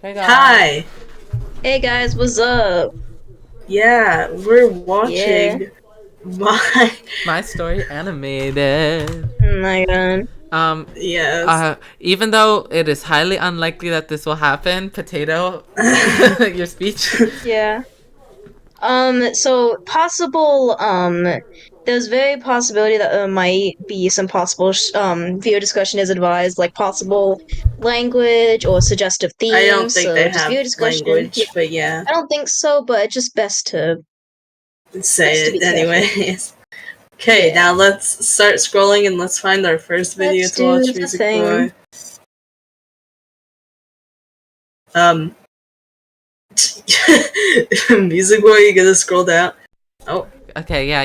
Hey guys. Hi. Hey guys, what's up? Yeah, we're Yeah. watching my My Story Animated. Oh my god. yes. Even though it is highly unlikely that this will happen, Potato, your speech. Yeah. So possible, there's very possibility that there might be some possible, video discussion is advised, like possible language or suggestive I don't themes, think so they just have video discussion. language, Yeah, but yeah, I don't think so, but it's just best to say be it careful. anyways. Okay, Yeah. now let's start scrolling and let's find our first video Let's to watch, do the Music thing. Boy. Music Boy, you gotta scroll down. Oh, Okay, yeah.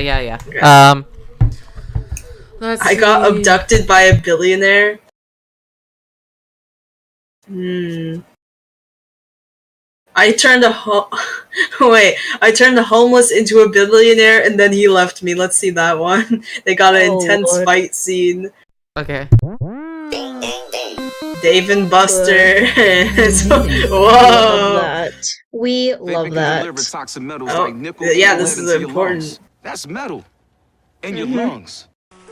okay. Let's I got see. abducted by a billionaire. I turned I turned a homeless into a billionaire and then he left me. Let's see that one. They got an Oh, intense Lord. fight scene. Okay. Dave and Buster. Love Whoa. that. We love that. Deliver toxic metals Oh, like nickel yeah, and this lead is into your important. lungs. That's metal in your lungs.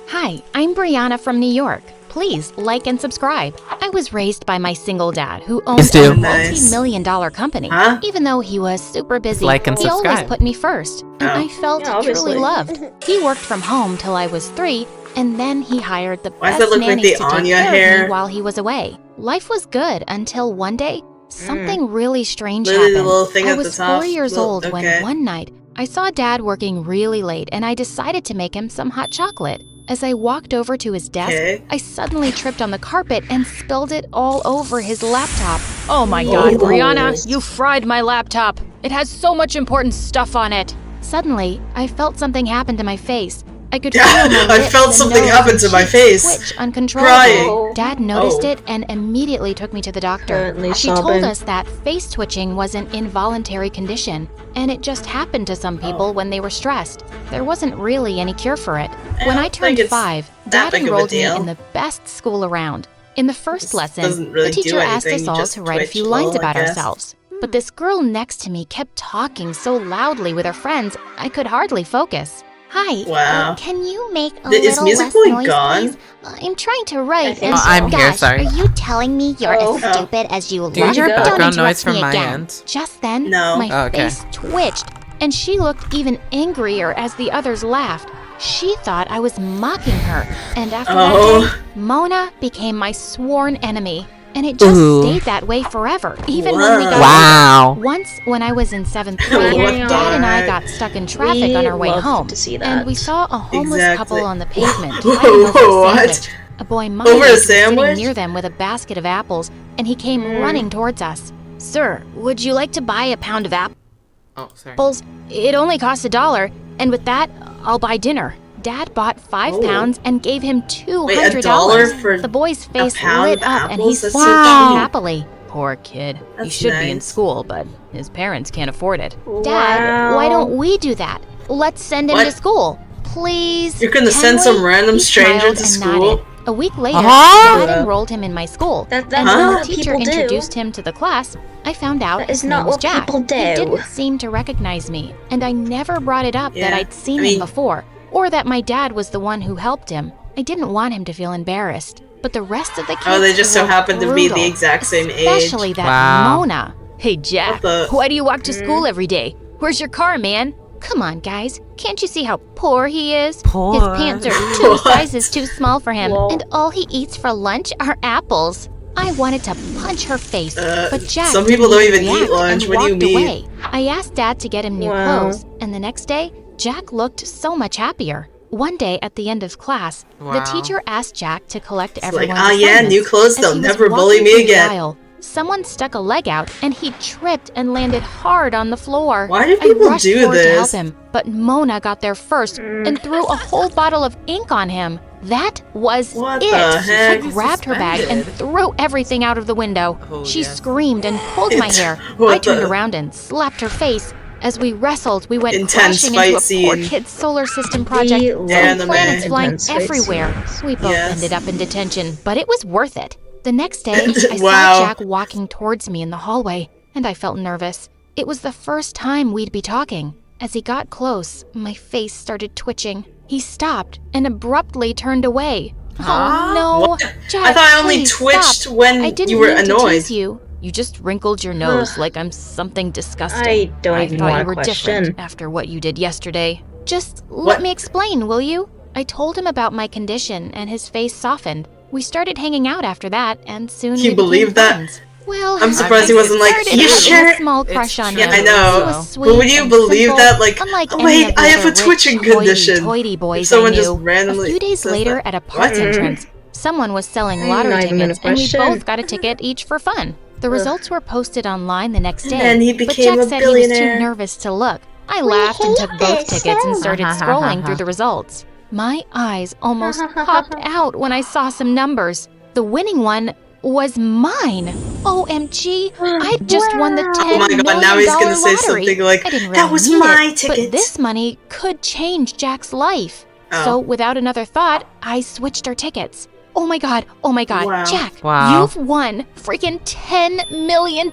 Hi, I'm Brianna from New York. Please like and subscribe. I was raised by my single dad who owned Please do. a Nice. multi-million-dollar company. Huh? Even though he was super busy, Like and he always subscribe. put me first, and Oh. I felt Yeah, obviously. truly loved. He worked from home till I was 3, and then he hired the Why does best that look like nannies the to take Anya care of hair? me while he was away. Life was good until one day, something really strange Literally the happened. little thing I at the was top. 4 years Little- old when okay. one night I saw Dad working really late, and I decided to make him some hot chocolate. As I walked over to his desk, Okay. I suddenly tripped on the carpet and spilled it all over his laptop. Oh my god, Oh. Brianna, you fried my laptop. It has so much important stuff on it. Suddenly, I felt something happen to my face. I could feel my I lips felt and something nose happen and to my cheeks face. twitch uncontrollably. Crying. Dad noticed Oh. it and immediately took me to the doctor. Currently She told sobbing. us that face twitching was an involuntary condition, and it just happened to some people when they were stressed. There wasn't really any cure for it. When I don't think turned it's 5, that Dad big of a enrolled me deal. in the best school around. In the first This lesson, doesn't really the teacher do asked anything, us all just to write a few twitch lines lol, I about guess. ourselves. But this girl next to me kept talking so loudly with her friends, I could hardly focus. Hi, Wow. can you make a Is little Music less Boy noise, gone? please? I'm trying to write. think and so. I'm here, gosh, sorry. Are you telling me you're Oh. as stupid as you Do you look? hear go. Don't background interrupt noise from me my again. end? Just then, No. my Okay. face twitched, and she looked even angrier as the others laughed. She thought I was mocking her, and after Oh. that day, Mona became my sworn enemy. And it just Ooh. stayed that way forever, even when we Whoa. got Wow. older. Once, when I was in 7th grade, What the Dad and I heck? got stuck in traffic We on our way love home, to see and that. we saw a homeless Exactly. couple on the pavement Whoa, fighting over a what? sandwich. A boy my Over a age was sitting sandwich? near them with a basket of apples, and he came running towards us. Sir, would you like to buy a pound of Oh, sorry. apples? It only costs $1, and with that, I'll buy dinner. Dad bought 5 Oh. pounds and gave him $200. Wait, $1 for the boy's face pound lit of up, and he apples? That's smiled so cheap. happily. Poor kid. He That's should be in nice. school, but his parents can't afford it. Wow. Dad, why don't we do that? Let's send him What? to school. Please. You're gonna can send some we?" random He stranger smiled to and school? nodded. A week later, Uh-huh. Dad enrolled him in my school. That's and not when the what teacher people do. introduced him to the class, I found out That his is name not was what Jack. people do. He didn't seem to recognize me, and I never brought it up that Yeah, I'd seen I mean- him before, or that my dad was the one who helped him. I didn't want him to feel embarrassed. But the rest of the kids Oh, they just so were happen to be the brutal, exact same age. especially that Wow. Mona. Hey, Jack, What the- why do you walk to school every day? Where's your car, man? Come on, guys. Can't you see how poor he is? Poor. His pants are 2 What? sizes too small for him, Lol. and all he eats for lunch are apples. I wanted to punch her face, but Jack some people didn't don't even eat react lunch. and What do you walked mean? away. I asked Dad to get him new Wow. clothes, and the next day, Jack looked so much happier. One day at the end of class, the Wow. teacher asked Jack to collect like, everyone's "Ah, yeah, new assignments." clothes, As they'll he was never bully walking me through the again. aisle, someone stuck a leg out, and he tripped and landed hard on the floor. Why do people I rushed do forward to help this? him, but Mona got there first and threw a whole bottle of ink on him. That was What it. the heck? I grabbed her bag and Suspended. threw everything out of the window. Oh, she yes. screamed and pulled my It's- hair. what I turned the- around and slapped her face. As we wrestled, we went Intense crashing fight into a poor scene. kid's solar system project. We Some love Anime. planets flying intense fight everywhere. scenes. We both Yes. ended up in detention, but it was worth it. The next day, I Wow. saw Jack walking towards me in the hallway, and I felt nervous. It was the first time we'd be talking. As he got close, my face started twitching. He stopped and abruptly turned away. Oh no, What? Jack, I thought I only please twitched stop. when I didn't you were mean to annoyed. tease you. You just wrinkled your nose like I'm something disgusting. I don't even thought want you to were question. different after what you did yesterday. Just What? let me explain, will you? I told him about my condition, and his face softened. We started hanging out after that, and soon He we became believed that? friends. Well, I'm surprised he I wasn't like, started you having sure? a small crush It's on true. him. I know. He was But sweet would you and believe simple, that, like, unlike oh, any wait, of the I have other a twitching rich, condition. hoity-toity boys If someone I just knew. randomly A few days says later, that. at a park What? entrance, someone was selling I'm lottery not even gonna tickets, and we question. both got a ticket each for fun. The results were posted online the next day, then he but became Jack a said he was too billionaire. nervous to look. I laughed and took both tickets and started scrolling through the results. My eyes almost popped out when I saw some numbers. The winning one was mine. OMG, I just won the $10 Oh my god, now he's gonna say lottery. something like, I didn't really that was need my it, ticket. But this money could change Jack's life. Oh. So without another thought, I switched our tickets. Oh my god, Wow. Jack, Wow. you've won freaking $10 million.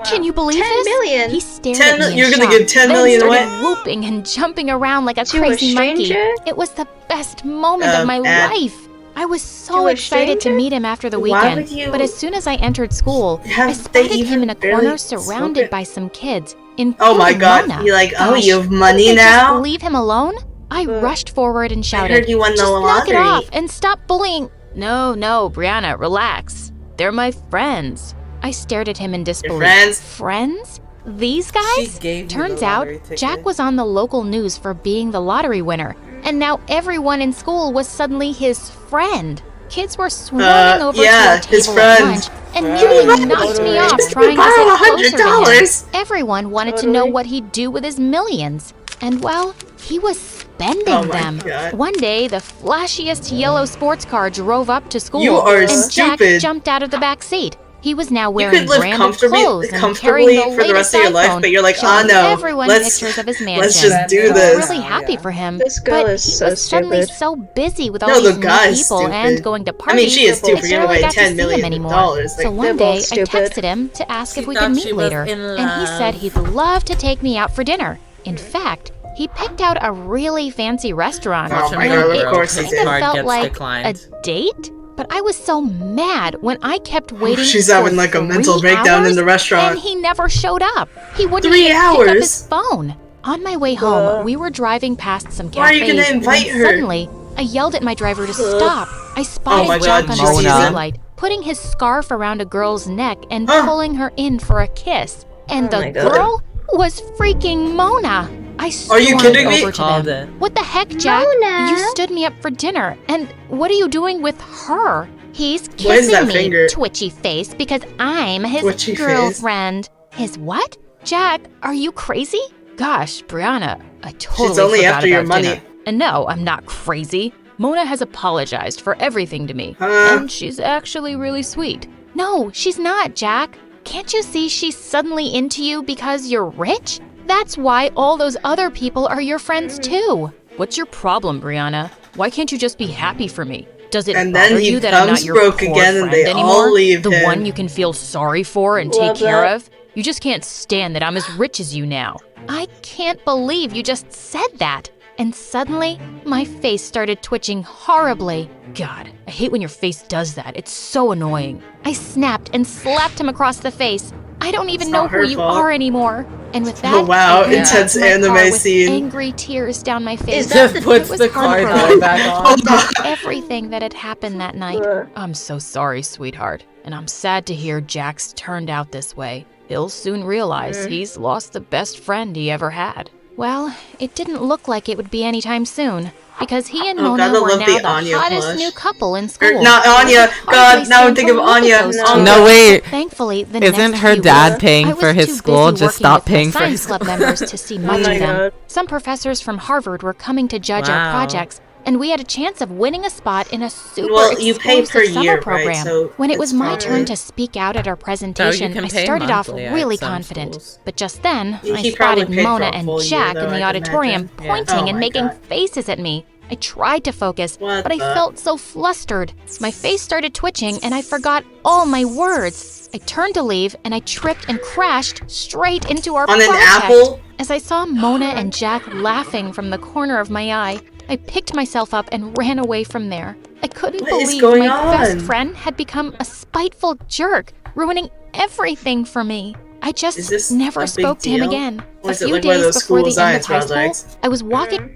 Can you believe 10 this? million? He stared 10 at me in you're gonna shock, give 10 then million started away? whooping and jumping around like a To a crazy monkey. stranger? It was the best moment of my and- life. I was so To a excited to stranger? meet him after the Why weekend, would you- but as soon as I entered school, I Have they spotted him even in a barely corner surrounded spoken? by some kids, including Oh my god, Mona. you're like, oh, Gosh, you have couldn't money they just now? leave him alone? I rushed forward and I shouted, heard you won the "Just knock it lottery." off and stop bullying." No, Brianna, relax. They're my friends. I stared at him in disbelief. friends? Friends? These She guys? gave you Turns the out, lottery ticket. Jack was on the local news for being the lottery winner, and now everyone in school was suddenly his friend. Kids were swarming over yeah, to our his table friend. at lunch and Right. nearly knocked me off Just trying to borrow get closer to him. $100. Everyone wanted to know what he'd do with his millions. And well, he was spending Oh my them. God. One day, the flashiest yellow sports car drove up to school, You are and Jack stupid. jumped out of the back seat. He was now You wearing could live branded comfortably, clothes and comfortably carrying the for the rest latest of your life, iPhone, but you're like, showing no, everyone let's pictures of his mansion. let's just do I was this. really happy for him. This girl but is he so was suddenly stupid. so busy with all No, the these new guy's people stupid. and going to I parties. mean, she is too, I for giving barely away got to $10 see him million. anymore. Like, So one they're day, both I stupid. texted him to ask She if we thought could meet she was later, in and he said love. he'd love to take me out for dinner. In fact, he picked out a really fancy restaurant, Oh my and God, of it course he kind did. of Card felt gets like declined. a date. But I was so mad when I kept waiting. she's for having like a 3 mental breakdown in hours, the restaurant. and he never showed up. He wouldn't 3 even pick up hours? his phone. On my way home, we were driving past some Why are you cafes gonna invite when her? suddenly I yelled at my driver to stop. I spotted my Jack God, on the Mona. streetlight, putting his scarf around a girl's neck and Huh. pulling her in for a kiss. And Oh the my God. girl was freaking Mona. I Are you stormed kidding me? over to Called them. it. What the heck, Jack? Mona? You stood me up for dinner, and what are you doing with her? He's What is kissing that me, finger? twitchy face, because I'm his Twitchy face? girlfriend. His what? Jack, are you crazy? Gosh, Brianna, I totally She's only forgot after your about money. dinner. And no, I'm not crazy. Mona has apologized for everything to me, Huh? and she's actually really sweet. No, she's not, Jack. Can't you see she's suddenly into you because you're rich? That's why all those other people are your friends too. What's your problem, Brianna? Why can't you just be happy for me? Does it And then bother he you that I'm not comes your broke poor again and friend they all anymore? leave The him. one you can feel sorry for and take Love care that. of? You just can't stand that I'm as rich as you now. I can't believe you just said that. And suddenly, my face started twitching horribly. God, I hate when your face does that. It's so annoying. I snapped and slapped him across the face. I don't even It's know not who her you fault. are anymore. And with that, Oh, wow, I ran intense back to my anime car with scene. angry tears down my face. Is that Just puts It was the card heartbroken. back on. Hold on. Everything that had happened that night. I'm so sorry, sweetheart. And I'm sad to hear Jack's turned out this way. He'll soon realize he's lost the best friend he ever had. Well, it didn't look like it would be anytime soon, because he and Oh, Mona gotta were love now the the Anya hottest plush. new couple in Or school. not Anya. I could God, hardly now I stand think to of look at Anya. those Oh, two. No, wait. Thankfully, the Isn't next her few dad weeks, paying I was for his too school? busy Just working stop with my paying for science his club school. members to see much my of them. God. Some professors from Harvard were coming to judge our Wow. projects, and we had a chance of winning a spot in a super Well, you pay exclusive per summer year, right? program. So When it was it's my fine. turn to speak out at our presentation, can I pay started off monthly at really some confident. schools. But just then, He I probably spotted paid for Mona a and full year, Jack though, in the I'd auditorium imagine. Yeah. pointing Oh and my making God. faces at me. I tried to focus, What but I the- felt so flustered. My face started twitching and I forgot all my words. I turned to leave and I tripped and crashed straight into our On an project. apple? As I saw Mona and Jack laughing from the corner of my eye, I picked myself up and ran away from there. I couldn't What is believe going my best on? friend had become a spiteful jerk, ruining everything for me. I Is just this never a big spoke to him deal? again. Or A is it few like one of days those before school the end of science high school, projects? I was walking.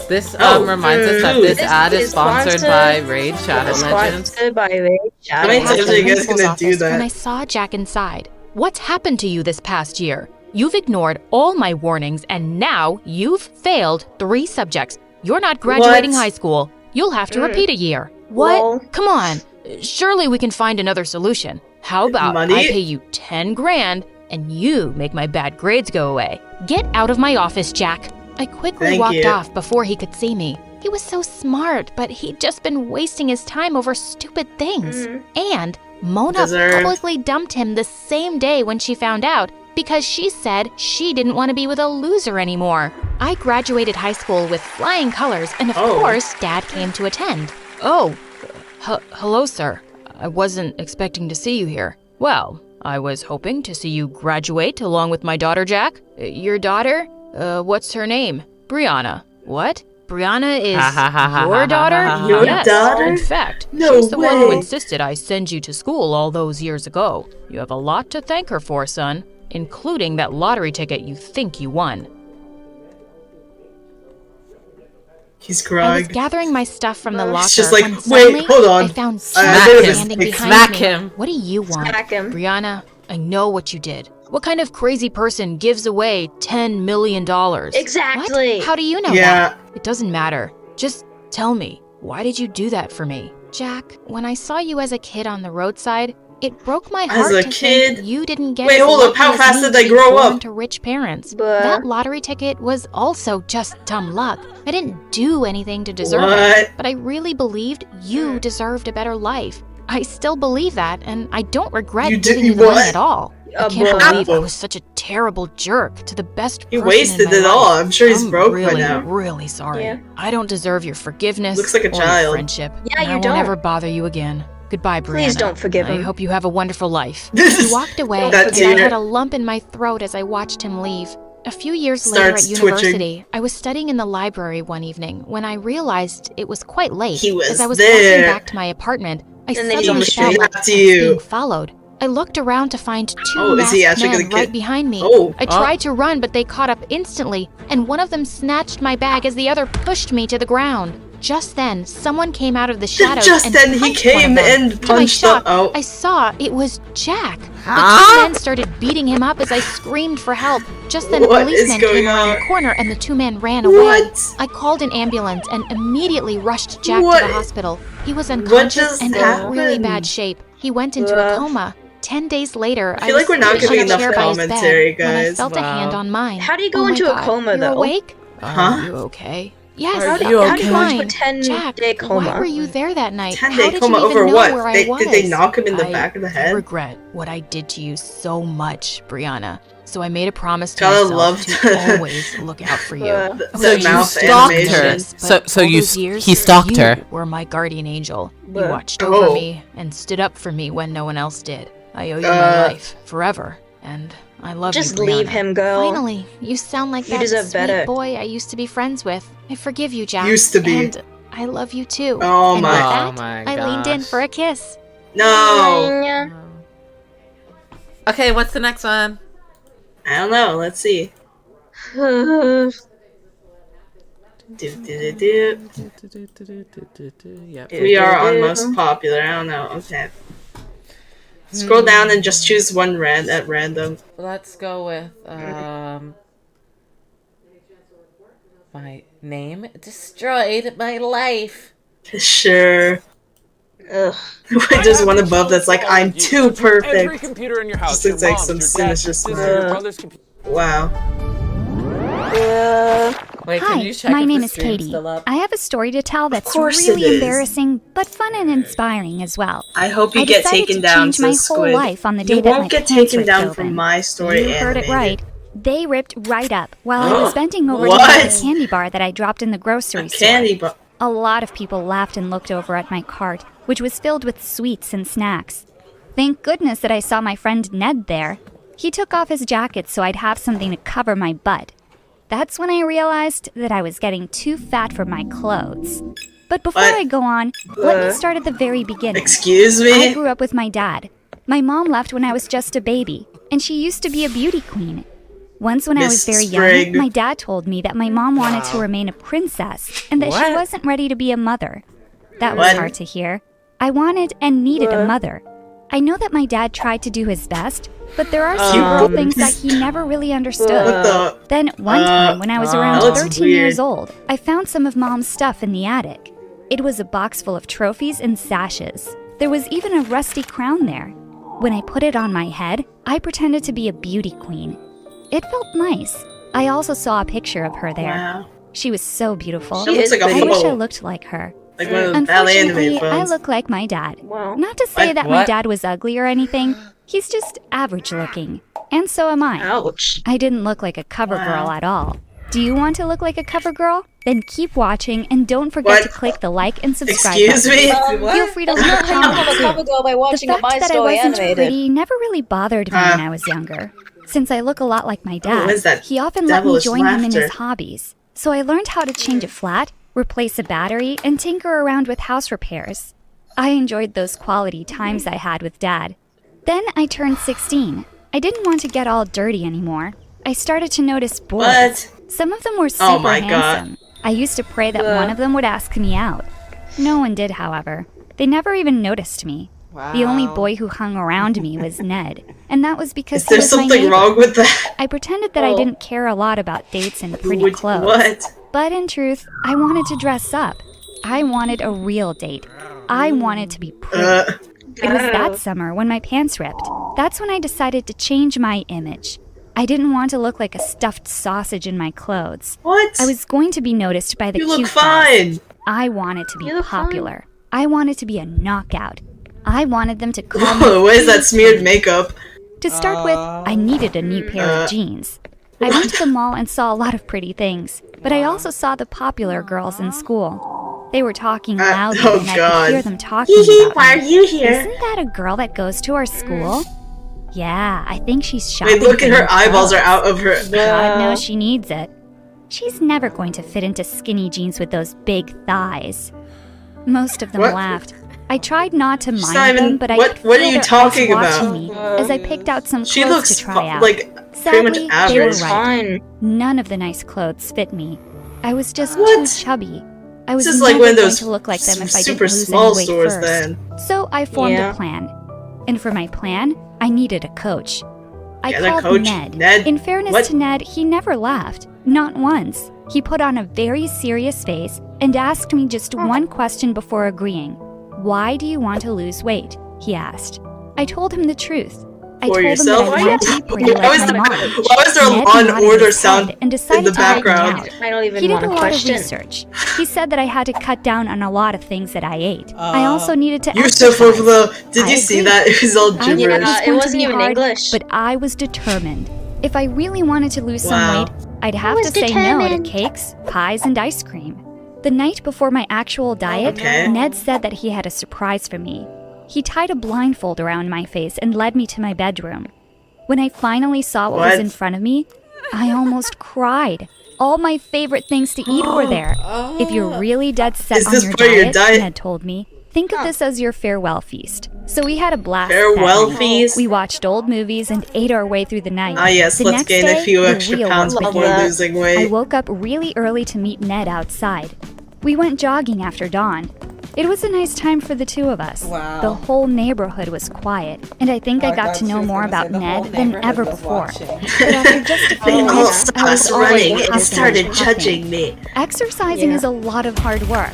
This Oh, reminds us that dude. this This ad is is sponsored sponsored- by Raid Shadow Legends. Sponsored by Raid How many Shadow times At are the you guys principal's gonna do office that? When I saw Jack inside. What's happened to you this past year? You've ignored all my warnings and now you've failed 3 subjects. You're not graduating What? high school. You'll have to repeat a year. What? Well- Come on. Surely we can find another solution. How about Money? I pay you 10 grand and you make my bad grades go away? Get out of my office, Jack. I quickly Thank walked you. off before he could see me. He was so smart, but he'd just been wasting his time over stupid things. And Mona Deserved. publicly dumped him the same day when she found out because she said she didn't want to be with a loser anymore. I graduated high school with flying colors, and of Oh. course, Dad came to attend. Oh, hello, sir. I wasn't expecting to see you here. Well, I was hoping to see you graduate along with my daughter, Jack. Your daughter? What's her name? Brianna. What? Brianna is your daughter? Your Yes. daughter? In fact, No she's the one who way. insisted I send you to school all those years ago. You have a lot to thank her for, son, including that lottery ticket you think you won. He's I crying. was gathering my stuff from the locker It's just like, when wait, suddenly hold on. I found I Jack made a standing mistake. behind Smack me. him. What do you want? Smack him. Brianna, I know what you did. What kind of crazy person gives away $10 million? Exactly. What? How do you know Yeah. that? It doesn't matter. Just tell me, why did you do that for me? Jack, when I saw you as a kid on the roadside, it broke my As heart a to kid? think you didn't get Wait, as hold up, lucky how as fast me did to they be grow born up? to rich parents. But- That lottery ticket was also just dumb luck. I didn't do anything to deserve What? it, but I really believed you deserved a better life. I still believe that, and I don't regret You giving did- you the money what? at all. I A can't bro- believe I was such a terrible jerk to the best He person wasted in my it life. all. I'm sure he's broke by really, now. really sorry. Yeah. I don't deserve your forgiveness Looks like a or your child. friendship. Yeah, and you I won't don't. ever bother you again. Goodbye, Brianna. Please don't forgive I him. hope you have a wonderful life. He walked away, That and I Tater had a lump in my throat as I watched him leave. A few years starts later at twitching. university, I was studying in the library one evening when I realized it was quite late. He was as I was there. walking back to my apartment, I And then he suddenly almost felt came like after I was you. being followed. I looked around to find 2 Oh, is he masked actually men gonna right get- behind me. Oh. I tried to run, but they caught up instantly, and one of them snatched my bag as the other pushed me to the ground. Just then, someone came out of the shadows Just and then he punched one of came them. and To my punched shock, the- oh. I saw it was Jack. The Huh? 2 men started beating him up as I screamed for help. Just then, a What is policeman going came around on? the corner, and the 2 men ran away. What? I called an ambulance and immediately rushed Jack What? to the hospital. He was unconscious just and in really happened? bad shape. He went into a coma. 10 days later, I feel like was we're not sitting getting on a enough chair by his bed commentary, when I guys. felt a Wow. hand on mine. How do you go Oh my into a God, coma, you're though? awake? Huh? Are you okay? Yes, Are How do you you okay? go into a fine. 10-day Jack, coma? why were you there that night? 10-day How did coma you even over know what? where I Did they was? knock him in the I back of the head? regret what I did to you so much, Brianna. So I made a promise to Gotta myself love to to- always look out for you. Uh, I was That used mouth to stalked being her. anxious, So- but so all you those s- years, he stalked you her. were my guardian angel. You Bruh. watched over Oh. me and stood up for me when no one else did. I owe you Uh. my life forever, and I love you, Just leave Brianna. him, girl. Finally, you sound like You that deserve sweet better. boy I used to be friends with. I forgive you, Jack. Used to be. And I love you too. Oh and my- with Oh that, my I leaned in gosh. for a kiss. No. Yeah. Okay, what's the next one? I don't know. Let's see. Do, do, do, do. Yep. We are on most popular. I don't know. Okay. Scroll down and just choose one at random. Let's go with my name destroyed my life. Sure. Ugh. There's one above that's like, I'm too Every perfect. computer in your house. Just looks your like mom's, some your dad's, sinister your sister, smile. your brother's computer. Wow. Wait, Hi, can you check my if name the is stream's Katie. still up? I have a story to tell that's course really it is. embarrassing, but fun and inspiring as well. I hope you I get decided taken to down change to my Squid. whole life on the day You that won't my get pants taken ripped down open. from my story You heard it animated. right. They ripped right up while I was bending over to What? get a candy bar that I dropped in the grocery store. Candy bar. A lot of people laughed and looked over at my cart, which was filled with sweets and snacks. Thank goodness that I saw my friend Ned there. He took off his jacket so I'd have something to cover my butt. That's when I realized that I was getting too fat for my clothes. But before What? I go on, let me start at the very beginning. Excuse I me? grew up with my dad. My mom left when I was just a baby, and she used to be a beauty queen. Once when I was Miss very Sprague. young, my dad told me that my mom wanted to remain a princess and that she What? wasn't ready to be a mother. That was What? hard to hear. I wanted and needed a mother. I know that my dad tried to do his best, but there are some girl things that he never really understood. What the? Then one time when I was around that looks 13 years weird. old, I found some of Mom's stuff in the attic. It was a box full of trophies and sashes. There was even a rusty crown there. When I put it on my head, I pretended to be a beauty queen. It felt nice. I also saw a picture of her there. Wow. She was so beautiful. She looks like a I wish I photo. looked like her. Like one of the ballet Unfortunately, anime I phones. look like my dad. Wow. Not to say What? that my What? dad was ugly or anything. He's just average looking. And so am I. Ouch. I didn't look like a cover Wow. girl at all. Do you want to look like a cover girl? Then keep watching and don't forget What? to click the like and subscribe Excuse button. me? Feel free to leave That's not how you become a comments cover too. girl by The watching a fact My that I Story wasn't animated. pretty never really bothered me when I was younger. Since I look a lot like my dad, what is that he often let me devilish join him in his laughter? hobbies. So I learned how to change a flat, replace a battery, and tinker around with house repairs. I enjoyed those quality times I had with Dad. Then I turned 16. I didn't want to get all dirty anymore. I started to notice boys. What? Some of them were super Oh my God. handsome. I used to pray that one of them would ask me out. No one did, however. They never even noticed me. The only Wow. boy who hung around me was Ned, and that was because Is he there was my something neighbor. wrong with that? I pretended that I Oh. didn't care a lot about dates and pretty Would- clothes. What? But in truth, I wanted to dress up. I wanted a real date. I wanted to be pretty. It was that summer when my pants ripped. That's when I decided to change my image. I didn't want to look like a stuffed sausage in my clothes. What? I was going to be noticed by the You cute look guys. fine. I wanted to be You look popular. I wanted to be a knockout. I wanted them to call me. Oh, what is that smeared makeup? To start with, I needed a new pair of jeans. I went to the mall and saw a lot of pretty things, but I also saw the popular girls in school. They were talking loudly oh and I God. could hear them talking about me. you here? Isn't that a girl that goes to our school? Yeah, I think she's shopping. Wait, look for at new her eyeballs are clothes. out of her. God knows she needs it. She's never going to fit into skinny jeans with those big thighs. Most of them What? laughed. I tried not to not mind even- them, but I what- could what feel are you their eyes talking watching about? me as I picked out some She clothes looks to try out. like pretty Sadly, much they were average. right. Fine. None of the nice clothes fit me. I was just What? too chubby. I was This is never like one of going those to look like them if I super didn't lose small any weight stores first. then. So I formed Yeah. a plan. And for my plan, I needed a coach. I Yeah, the called coach, Ned. Ned. In fairness What? to Ned, he never laughed. Not once. He put on a very serious face and asked me just one question before agreeing. Why do you want to lose weight? He asked. I told him the truth. I For told yourself? him that I wanted to be pretty Why like was my there- mom. why was there a Ned Law and nodded Order his sound head and decided in the to help me background? out. I don't even He did want a to lot of question. research. He said that I had to cut down on a lot of things that I ate. I also needed to Yusuf exercise. of the. Did I you see agree. that? It was all I knew gibberish. it was It going to wasn't be even hard, English. but I was determined. If I really wanted to lose some Wow. weight, I'd have to say no to cakes, pies, and ice cream. The night before my actual diet, Okay. Ned said that he had a surprise for me. He tied a blindfold around my face and led me to my bedroom. When I finally saw what was What? in front of me, I almost cried. All my favorite things to eat were there. If you're really dead set Is on this your part of your diet? Ned told me, think of this as your farewell feast. So we had a blast. that Farewell night. feast? We watched old movies and ate our way through the night. Ah yes, The let's next gain day, a few the extra real pounds work before began. losing I weight. woke up really early to meet Ned outside. We went jogging after dawn. It was a nice time for the two of us. Wow. The whole neighborhood was quiet, and I think I got to know more about Ned than ever before. But after just a few They all minutes, saw I was us already running and huffing started and puffing. judging me. Exercising Yeah. is a lot of hard work.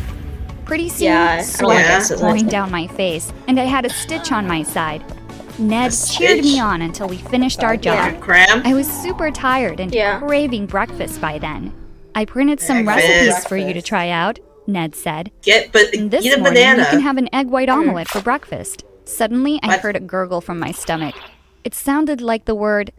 Pretty soon, Yeah, I don't sweat like was exercising. pouring down my face, and I had a stitch on my side. Ned cheered stitch? me on until we finished our jog. Cram? I was super tired and Yeah. craving breakfast by then. I printed some Breakfast. recipes for you to try out, Ned said. And This eat a morning, banana. you can have an egg white omelet for breakfast. Suddenly, I What? heard a gurgle from my stomach. It sounded like the word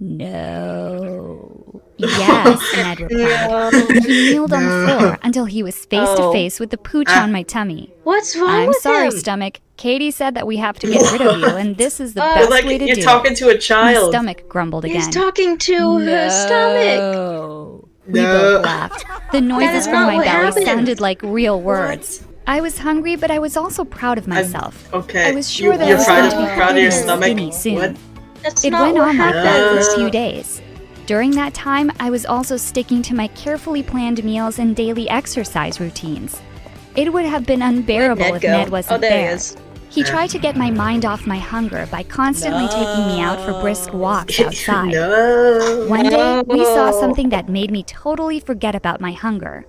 No. Yes, Ned replied. He kneeled on the floor until he was face to face with the pooch on my tummy. What's wrong I'm with sorry, him? stomach. Katie said that we have to get rid of you, and this is the best Like way to you're do talking it. to a My child. stomach grumbled again. He's talking to her stomach. No. We No. both laughed. The noises is from not my what belly happened. sounded like real words. I was hungry, but I was also proud of myself. Okay. I was sure that I you're was proud going of, to be proud of your pretty stomach. skinny soon. What? That's It not went what on like happened. that for a few days. During that time, I was also sticking to my carefully planned meals and daily exercise routines. It would have been unbearable Ned if go? Ned wasn't Oh, there he there. is. He tried to get my mind off my hunger by constantly taking me out for brisk walks outside. No. One day, we saw something that made me totally forget about my hunger.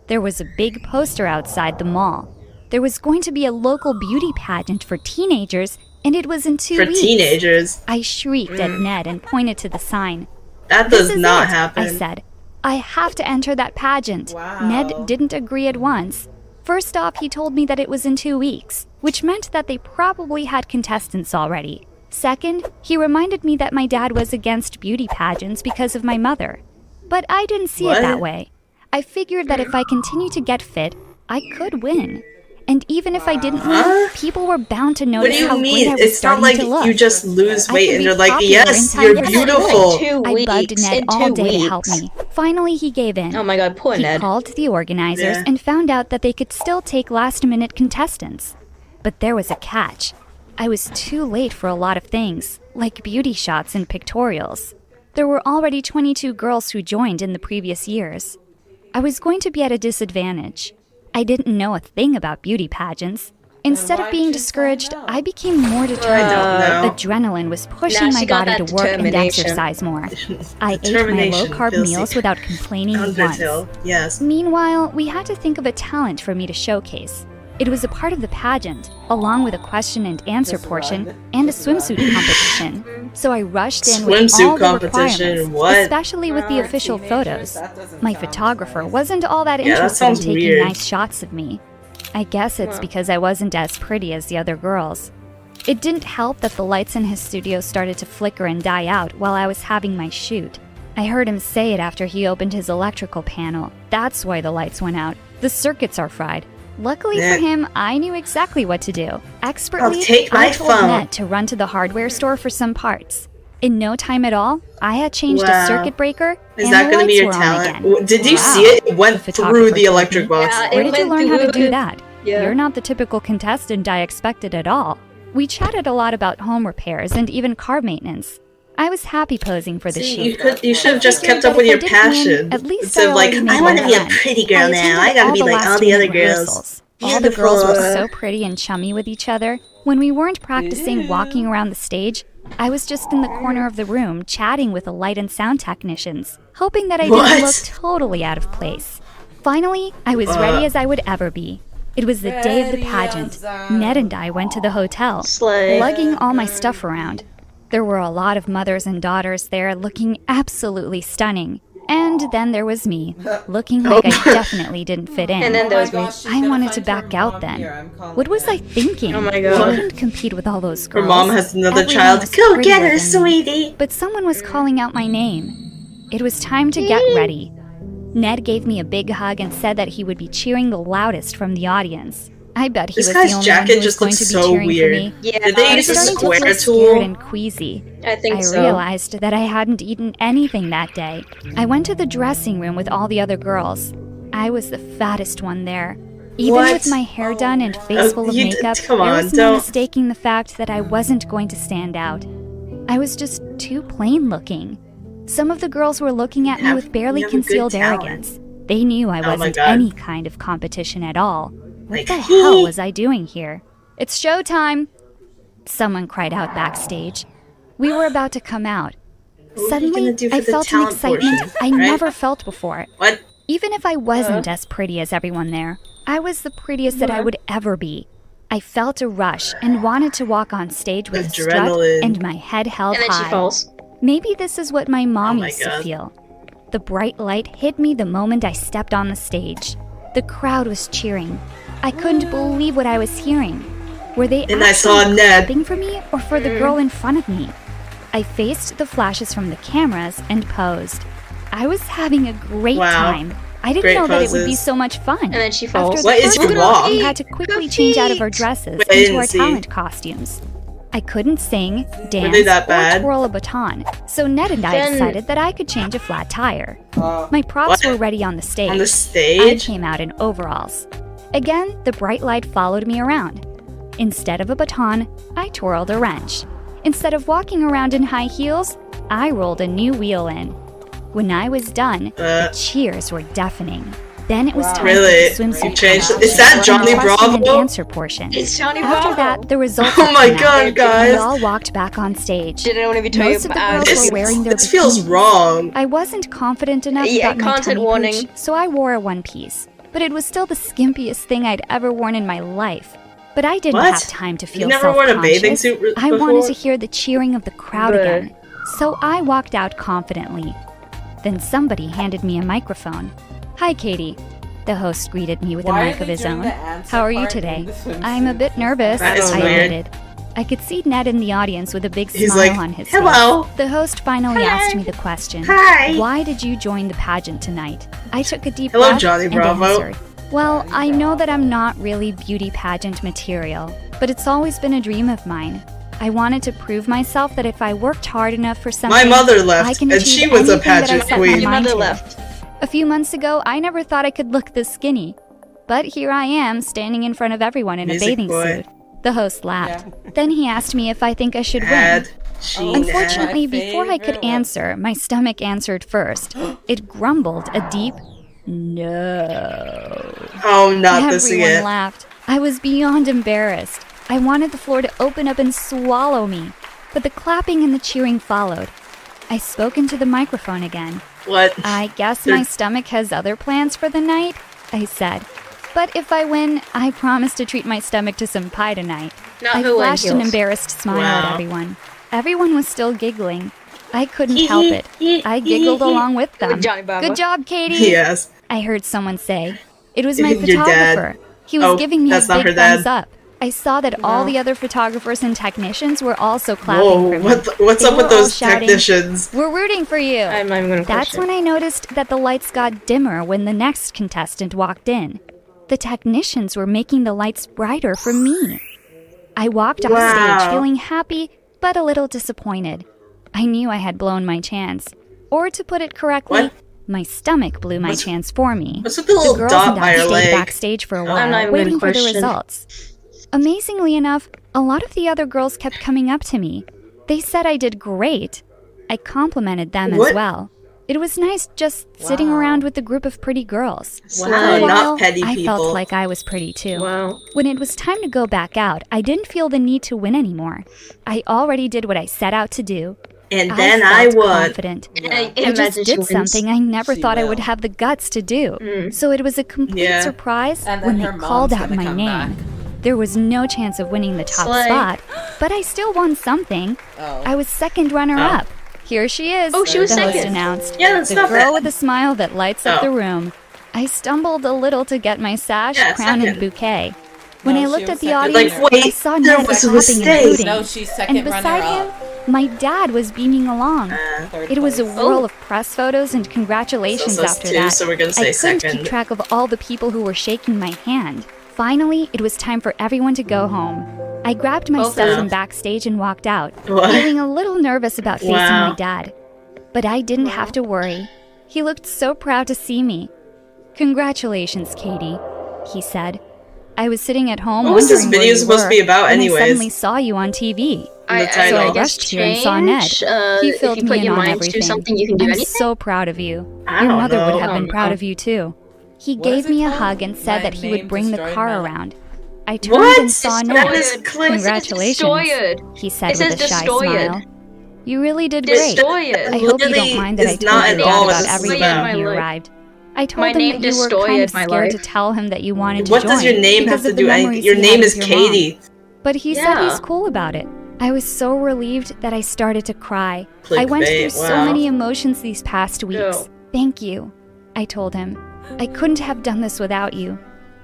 There was a big poster outside the mall. There was going to be a local beauty pageant for teenagers, and it was in 2 For weeks. teenagers. I shrieked at Ned and pointed to the sign. That This does is not it, happen. I said. I have to enter that pageant. Ned didn't agree at once. First off, he told me that it was in 2 weeks, which meant that they probably had contestants already. Second, he reminded me that my dad was against beauty pageants because of my mother. But I didn't see it that What? way. I figured that if I continue to get fit, I could win. And even if I didn't win, people were bound to What notice do you how great I mean? was It's not starting like to look. you just lose I weight could and be you're like, popular yes, in you're time. beautiful. 2 I bugged weeks. Ned In all 2 day to weeks. help me. Finally, he gave in. Oh my god, poor He Ned. called the organizers Yeah. and found out that they could still take last-minute contestants. But there was a catch. I was too late for a lot of things, like beauty shots and pictorials. There were already 22 girls who joined in the previous years. I was going to be at a disadvantage. I didn't know a thing about beauty pageants. Instead of being discouraged, I became more determined. know. Adrenaline was pushing Nah, my she got body that to work and determination. exercise more. I ate my Determination, low-carb Pilsy. meals without complaining once. Undertale. Yes. Meanwhile, we had to think of a talent for me to showcase. It was a part of the pageant, along with a question and answer portion and a swimsuit competition. So I rushed in with Swimsuit all the competition, requirements, what? especially with the official photos. My photographer wasn't all that Yeah, that interested in sounds taking weird. nice shots of me. I guess it's because I wasn't as pretty as the other girls. It didn't help that the lights in his studio started to flicker and die out while I was having my shoot. I heard him say it after he opened his electrical panel. That's why the lights went out. The circuits are fried. Luckily Yeah. for him, I knew exactly what to do. Expertly, take I my told phone. Ned to run to the hardware store for some parts. In no time at all, I had changed a Wow. circuit breaker, Is and that the going to be lights your were on talent? again. Did you Wow, see it? It went the through photographer the told electric me. box. Yeah, Where it did you went learn how to through- do that? Yeah. You're not the typical contestant I expected at all. We chatted a lot about home repairs and even car maintenance. I was happy posing for the See, shoot. you should have just figured kept up that with if I your didn't win, passion. at least Instead I of like, already I made want to my be a run. pretty girl now. attended I gotta be all the like all the last-minute other girls. rehearsals. All the girls were Beautiful. so pretty and chummy with each other. When we weren't practicing walking around the stage, I was just in the corner of the room chatting with the light and sound technicians, hoping that I What? didn't look totally out of place. Finally, I was ready as I would ever be. It was the day of the pageant. Ned and I went to the hotel, Slay. lugging all my stuff around. There were a lot of mothers and daughters there looking absolutely stunning. And then there was me, looking like I definitely didn't fit in. And then there was me. I wanted to back out then. What was I thinking? Oh my I god. couldn't compete with all those Her girls. mom has another Everyone child. was Go prettier get her, than me. sweetie. But someone was calling out my name. It was time to get ready. Ned gave me a big hug and said that he would be cheering the loudest from the audience. I bet he This was guy's the only one jacket who was just going looks to be so cheering weird. for me. Yeah, Did they I use was a starting to square feel tool? scared and queasy. I think I so. realized that I hadn't eaten anything that day. I went to the dressing room with all the other girls. I was the fattest one there. Even What? with my hair done and face full of you makeup, come there on, was no don't- mistaking the fact that I wasn't going to stand out. I was just too plain looking. Some of the girls were looking at me have- with barely you have a good concealed talent. arrogance. They knew I Oh my wasn't God. any kind of competition at all. Like, What the hell was I doing here? It's showtime! Someone cried out backstage. We were about to come out. What are you Suddenly, gonna do for I the felt an talent excitement portion, I right? never felt before. What? Even if I wasn't as pretty as everyone there, I was the prettiest that I would ever be. I felt a rush and wanted to walk on stage with a strut Adrenaline. and my head held And then high. she falls. Maybe this is what my mom my used to God. feel. The bright light hit me the moment I stepped on the stage. The crowd was cheering. I couldn't believe what I was hearing. Were they And I saw actually Ned. clapping for me or for the girl in front of me? I faced the flashes from the cameras and posed. I was having a great time. I didn't Great know that it would be poses. so much fun. And then she After falls. the What is first your walk, walk? we had to quickly change out of our dresses Wait, I into didn't our see. talent costumes. I couldn't sing, dance, they that or bad? twirl a baton, so Ned and I Then- decided that I could change a flat tire. My props What? were ready on the stage. On the I stage? came out in overalls. Again, the bright light followed me around. Instead of a baton, I twirled a wrench. Instead of walking around in high heels, I rolled a new wheel in. When I was done, the cheers were deafening. Then it was time Really? for the swimsuit You changed- competition is that and Johnny question and Bravo? answer portion. It's Johnny After Bravo. that, the results Oh would my come god, out. guys. We all walked back on stage. Did anyone of you tell you Most of the about girls This, were wearing their this feels bikinis. wrong. I wasn't confident enough Yeah, about my content tummy warning. pooch, so I wore a one-piece. But it was still the skimpiest thing I'd ever worn in my life. But I didn't What? have time to feel You never worn a self-conscious. bathing suit I before? wanted to hear the cheering of the crowd Bruh. again. So I walked out confidently. Then somebody handed me a microphone. "Hi, Katie." The host greeted me with Why a are mic of they his doing own. the answer "How are you part today?" in the swimsuit? "I'm a bit nervous," That is I weird. admitted. I could see Ned in the audience with a big He's smile like, on his "Hello." face. The host finally asked me the question. Hi. "Why did you join the pageant tonight?" I took a deep Hello, breath Johnny and Bravo. answered, "Well, I know that I'm not really beauty pageant material, but it's always been a dream of mine. I wanted to prove myself that if I worked hard enough for something, My mother I left, can and achieve she was a anything that I pageant set my queen. Your mind mother to." left. A few months ago, I never thought I could look this skinny. But here I am, standing in front of everyone in a Music bathing boy. suit. The host laughed. Then he asked me if I think I should win. Ad. Sheen ad. Unfortunately, My before I could favorite one. answer, my stomach answered first. It grumbled a deep no. Oh, not this Everyone again. laughed. I was beyond embarrassed. I wanted the floor to open up and swallow me. But the clapping and the cheering followed. I spoke into the microphone again. What? "I guess my stomach has other plans for the night," I said. "But if I win, I promise to treat my stomach to some pie tonight." Not I who in flashed an heels. embarrassed smile at Wow. everyone. Everyone was still giggling. I couldn't help it. I giggled along with them. Johnny Bravo. "Good job, Katie," Yes. I heard someone say. It was my Your dad. photographer. He was Oh, giving me a that's not big her dad. thumbs up. I saw that all the other photographers and technicians were also clapping Whoa, for me. what's They up with were all those shouting, technicians? "We're rooting for you." I'm not even gonna That's question. when I noticed that the lights got dimmer when the next contestant walked in. The technicians were making the lights brighter for me. I walked off Wow. stage feeling happy, but a little disappointed. I knew I had blown my chance. Or to put it correctly, What? my stomach blew my What's- chance for me. What's with the little girls dot and by I her stayed leg? backstage for a I'm not while, even gonna waiting for the question. results. Amazingly enough, a lot of the other girls kept coming up to me. They said I did great. I complimented them What? as well. It was nice just sitting Wow. around with a group of pretty girls. Wow, For a while, not petty I people. felt like I was pretty too. Wow. When it was time to go back out, I didn't feel the need to win anymore. I already did what I set out to do. And then I felt won. confident. I I just imagine she did wins. something I never She thought I will. would have the guts to do. So it was a complete Yeah. surprise And then when they her called mom's out gonna my come name. back. There was no chance of winning the top Slay. spot, but I still won something. Oh. I was second runner-up. Here she is, Oh, she was the host second. announced. Yeah, that's the not girl bad. with a smile that lights up Oh. the room. I stumbled a little to get my sash, Yeah, crown, and second. bouquet. When No, I she looked was at the second audience, runner-up. Like, I wait, saw there Ned was a clapping and mistake. hooting. No, she's second And beside him, runner-up. my dad was beaming along. Third It was a place. whirl of press photos and congratulations So us after two, that. so we're gonna say I couldn't second. keep track of all the people who were shaking my hand. Finally, it was time for everyone to go home. I grabbed my stuff Okay. from backstage and walked out, What? feeling a little nervous about facing Wow. my dad. But I didn't have to worry. He looked so proud to see me. "Congratulations, Katie," he said. "I was sitting at home What was this wondering where video you supposed to were be about when anyways? I suddenly saw you on TV. The I title. guess rushed here and saw Ned. change, He if filled you put me in your on mind everything. to something, you can do I'm anything. so proud of you. I Your don't mother would know. have I been don't proud know. of you too. He What gave is it me a called? hug and said My that he would name bring the destroyed car my- around. I turned What? and saw That Ned. is clear. Congratulations, Destroyed. he said It with says a shy destroyed. smile. You really did great. Destroyed. I hope you Literally don't mind that I is told not your at dad all what about this is everything about. when he My life. arrived. I told My him name that you were destroyed kind of my scared to life. tell him that you wanted to What join does your name because have to of the do? memories Your he name had is with your mom. Katie. But he said Yeah. he's cool about it. I was so relieved that I started to cry. I went through Clickbait, so wow. many emotions these past weeks. No. Thank you, I told him. I couldn't have done this without you.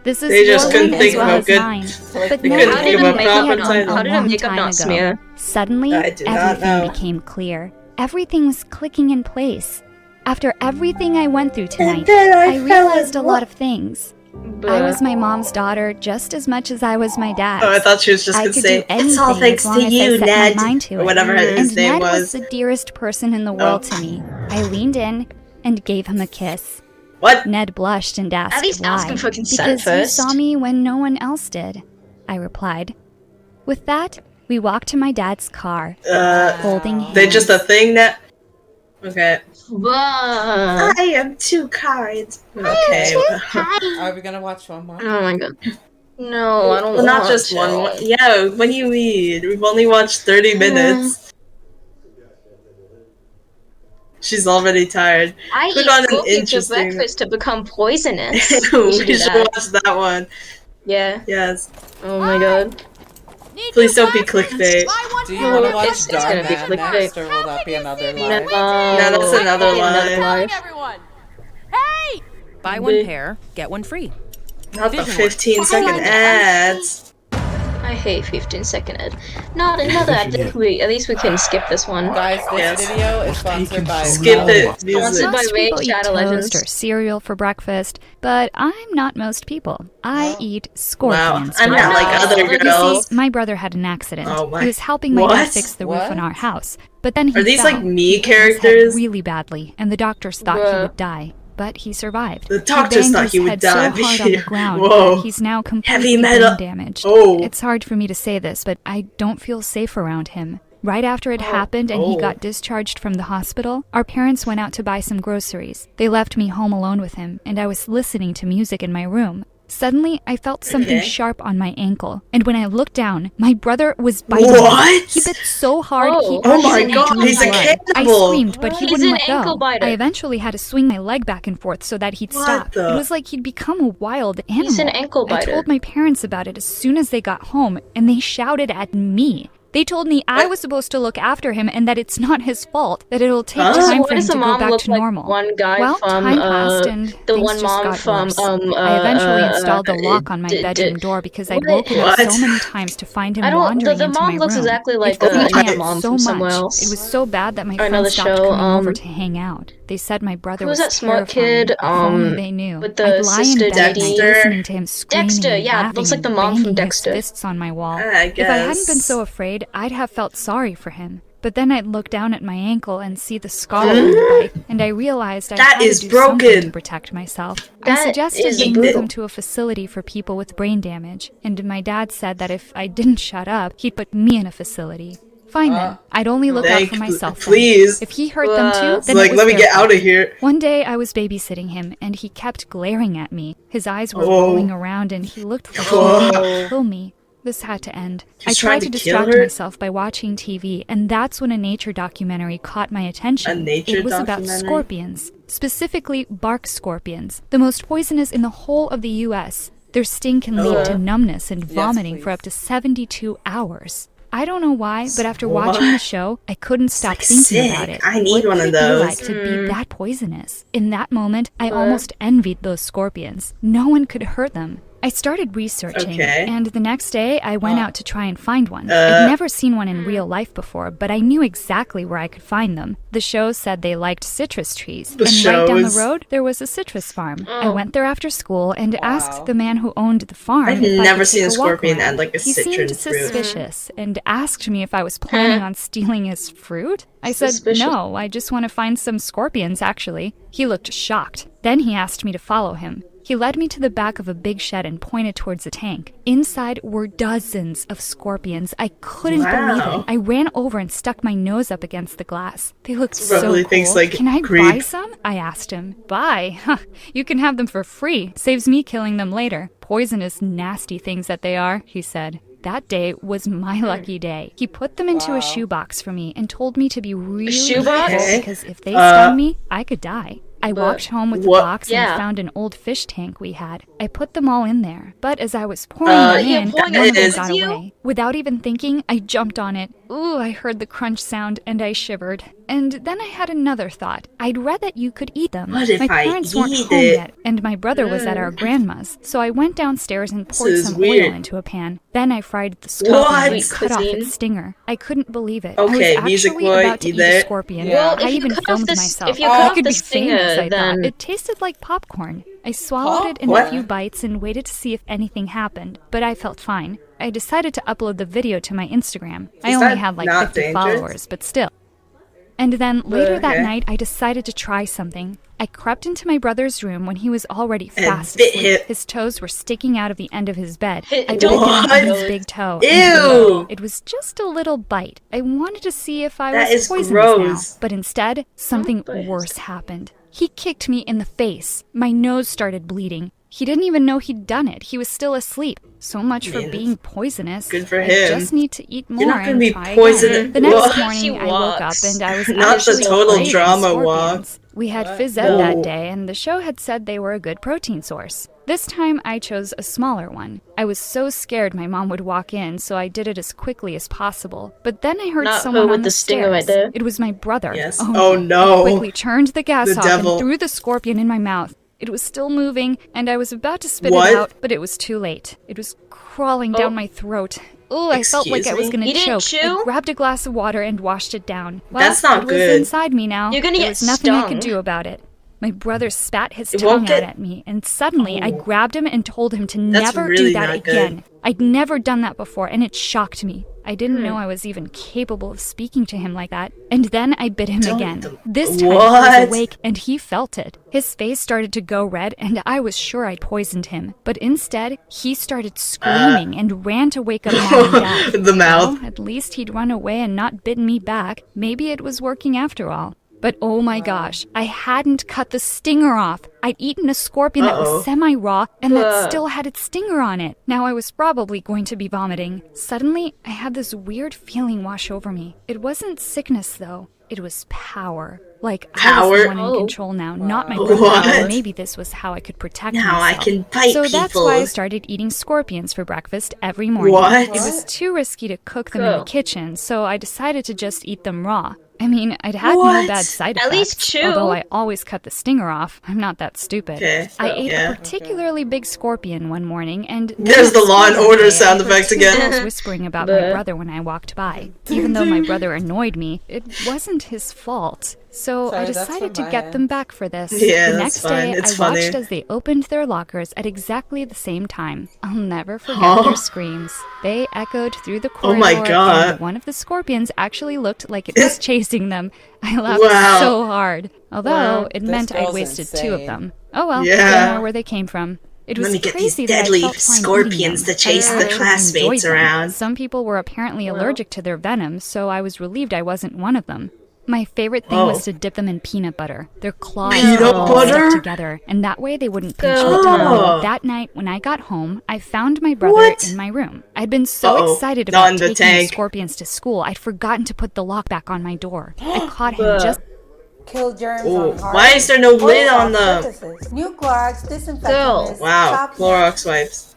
This is They just your couldn't one think as of well a as good- mine. Like, But they now couldn't How think did of the a makeup proper not? title. How did the long makeup time not ago. smear? Suddenly, I do not everything know. became clear. Everything was clicking in place. After everything I went through tonight, then I I fell realized in a lot of things. I was my mom's daughter just as much as I was my dad's. Oh, I thought she was just I gonna could say, do anything "It's all as thanks long to as you, I set Ned," my mind to or it. whatever his And name Ned was. the dearest person in the world to me. I leaned in and gave him a kiss. What? Ned blushed and asked At least why. ask him for consent Because first. you saw me when no one else did, I replied. With that, we walked to my dad's car, holding hands. They're just a thing that. Okay. Bruh. I am too kind. Okay. Are we gonna watch one more? Oh my god. No, I don't Well, not want just to. one. Yeah, what do you mean? We've only watched 30 minutes. She's already tired. I Click eat on an cookies for interesting- breakfast to become poisonous. We We should do should that. watch that one. Yeah. Yes. Oh my god. Please don't be clickbait. Do you want to watch It's gonna be Darman clickbait. next, or will that be another live? No, that's another line. live. Buy one pair, get one free. Not the 15-second ads. I hate 15-second ad. Not another ad. At least we can skip this one. Guys, this Yes. video is sponsored by Skip it. Music. Sponsored by Most Raid people eat Shadow toast Legends. or cereal for breakfast, but I'm not most people. I eat Wow, scorpions. I'm for not like breakfast. other You see, girls. My brother had an accident. Oh my- He was helping my dad What? fix the roof What? on our house, but then he Are these fell. like me He hit his head characters? really badly, and the doctors thought he Bruh. would die. But he survived. The doctors he banged thought his he would head die. so hard on the ground Whoa. that he's now completely Heavy metal- brain damaged. Oh. It's hard for me to say this, but I don't feel safe around him. Right after it happened and he Oh. got discharged from the hospital, our parents went out to buy some groceries. They left me home alone with him, and I was listening to music in my room. Suddenly, I felt something Okay. sharp on my ankle, and when I looked down, my brother was biting What? me. He bit so hard Oh. he Oh my actually god, drew he's a blood. I cannibal! screamed, but he He's wouldn't an let go. ankle biter. I eventually had to swing my leg back and forth so that he'd What stop. the- It was like he'd become a wild animal. He's an ankle I biter. told my parents about it as soon as they got home, and they shouted at me. They told me I was supposed to look after him and that it's not his fault, that it'll take Huh? time What for him does to the go mom back look to like? normal. One guy well, from time passed and the things one just mom got from worse. I eventually installed the lock on my d- bedroom d- door because I'd what? woken up What? so many times to find him I don't. wandering The into mom my looks room. exactly like It freaked me another out mom so from much. somewhere else. It was so bad that my Or another friends stopped show, coming over to hang out. They said my brother who was was that smart terrifying. kid, If only they knew. with the I'd lie in sister bed at night Dexter? listening to him screaming Dexter, and yeah, laughing looks like and the mom from banging Dexter. his fists on my wall. I If I hadn't been guess. so afraid, I'd have felt sorry for him. But then I'd look down at my ankle and see the scar on the bite, and I realized I That had is to do something broken. to protect myself. I That suggested is we bro- move him to a facility for people with brain damage, and my dad said that if I didn't shut up, he'd put me in a facility. Fine then, I'd only look out for myself. then. Please. If he hurt them too, It's then like, it was let me their get fault. out of here. One day I was babysitting him and he kept glaring at me. His eyes were Oh. rolling around and he looked like he Oh. wanted to kill me. This had to end. I He's tried trying to to kill distract her? myself by watching TV, and that's when a nature documentary caught my attention. A nature it was about documentary? scorpions, specifically bark scorpions, the most poisonous in the whole of the US. Their sting can lead to numbness and vomiting for please. up to 72 hours. I don't know why, but after What? watching the show, I couldn't stop like thinking sick. about it. I need What one would of it be those. like to be that poisonous? In that moment, I almost envied those scorpions. No one could hurt them. I started researching, Okay. and the next day I went out to try and find one. I'd never seen one in real life before, but I knew exactly where I could find them. The show said they liked citrus trees, The and show right down the is- road there was a citrus farm. I went there after school and asked the man who owned the farm I've if I never could seen take a walk scorpion around. and, like, a He citron seemed fruit. suspicious and asked me if I was planning on stealing his fruit. I said, Suspicious. no, I just want to find some scorpions, actually. He looked shocked. Then he asked me to follow him. He led me to the back of a big shed and pointed towards a tank. Inside were dozens of scorpions. I couldn't believe Wow. it. I ran over and stuck my nose up against the glass. They looked so Probably cool. thinks, like, Can I creep. buy some? I asked him. Buy? Huh, you can have them for free. Saves me killing them later. Poisonous, nasty things that they are, he said. That day was my lucky day. He put them into a shoebox for me and told me to be really shoebox? careful because if they stung me, I could die. I walked home with the What? box Yeah. and found an old fish tank we had. I put them all in there, but as I was pouring them Yeah, in, pouring one it of them in. got You? away. Without even thinking, I jumped on it. Ooh, I heard the crunch sound and I shivered. And then I had another thought. I'd read that you could eat them. What if my I parents weren't eat home it? yet, and my brother was at our grandma's, so I went downstairs and poured is some weird. oil into a pan. Then I fried the scorpion What? and cut off Cuisine. its stinger. I couldn't believe it. Okay, I was music actually boy, about to you eat there? a scorpion. Yeah. Well, I if you even cut off filmed the myself. if you I cut off could the be stinger, famous, I then thought. It tasted like popcorn. I swallowed it in What? a few bites and waited to see if anything happened, but I felt fine. I decided to upload the video to my Instagram. I Is only that had like not 50 dangerous? followers, but still. And then later that Okay. night, I decided to try something. I crept into my brother's room when he was already And fast bit asleep. him. His toes were sticking out of the end of his bed. Hit- I bit him What? on his big toe. Ew! It was just a little bite. I wanted to see if I That was is poisonous gross. now, but instead, something worse happened. He kicked me in the face. My nose started bleeding. He didn't even know he'd done it. He was still asleep. So much for Man, being poisonous. good for I him. just need to eat more You're not gonna and be try poisonous. again. The next What? morning, She I woke up walks. and I was Not the actually total craving drama walk. scorpions. We had Fizzette that day, and the show had said they were a good protein source. This time, I chose a smaller one. I was so scared my mom would walk in, so I did it as quickly as possible. But then I heard Not someone her with on the stinger right stairs. there. It was my brother. Yes. Oh, Oh, no. I quickly turned the gas The off devil. and threw the scorpion in my mouth. It was still moving, and I was about to spit What? it out, but it was too late. It was crawling down my throat. Ooh, I felt like I was Excuse gonna me? You didn't choke. chew? I grabbed a glass of water and washed it down. Well, That's not it was good. inside me now. You're gonna there get was nothing I could stung. do about it. My brother spat his It won't tongue out get- at me, and suddenly I grabbed him and told him to That's never really do that not good. again. I'd never done that before, and it shocked me. I didn't know I was even capable of speaking to him like that. And then I bit him again. This time he was What? awake, and he felt it. His face started to go red, and I was sure I'd poisoned him. But instead, he started screaming and ran to wake up Mom and Dad. The mouth. Well, at least he'd run away and not bitten me back. Maybe it was working after all. But oh my gosh, I hadn't cut the stinger off. I'd eaten a scorpion that was semi-raw and that still had its stinger on it. Now I was probably going to be vomiting. Suddenly, I had this weird feeling wash over me. It wasn't sickness though. It was power. Like I was the Power? one in control now, not my What? brother. Maybe this was how I could protect Now I myself. can bite So that's why I people. started eating scorpions for breakfast every morning. What? It was too risky to cook them in the Cool. kitchen, so I decided to just eat them raw. I mean, I'd had no What? bad side At effects. least chew. Although I always cut the stinger off. I'm not that stupid. Okay, I ate yeah. a particularly big scorpion one morning, and There's the Law and next Order day, sound I heard effect two again. girls whispering about my brother when I walked by. Even though my brother annoyed me, it wasn't his fault. So Sorry, I that's decided from to get Maya. them back for this. Yeah, the that's next fine. day, It's I funny. watched as they opened their lockers at exactly the same time. I'll never forget their screams. They echoed through the Oh corridor, my God. and one of the scorpions actually looked like it was chasing them. I laughed Wow. so hard. Although Wow. it This meant I'd girl's wasted two of insane. them. Oh well, Yeah. they know where they came from. It was Let me get these crazy that I deadly felt fine eating scorpions them. to chase I the actually classmates enjoyed them. around. Some people were apparently allergic to their venom, so I was relieved I wasn't one of them. My favorite thing was to dip them in peanut butter. Their claws Peanut all butter? stuck together, and that way they wouldn't pinch my Oh. tongue. That night, when I got home, I found my brother What? in my room. I'd been so Uh-oh. excited Not about in the taking tank. scorpions to school, I'd forgotten to put the lock back on my door. I caught him just Kill germs Oh, on heart. why is there no lid on them? Surfaces. New Clorox disinfectant Girl. mist, Wow, top Clorox wipes.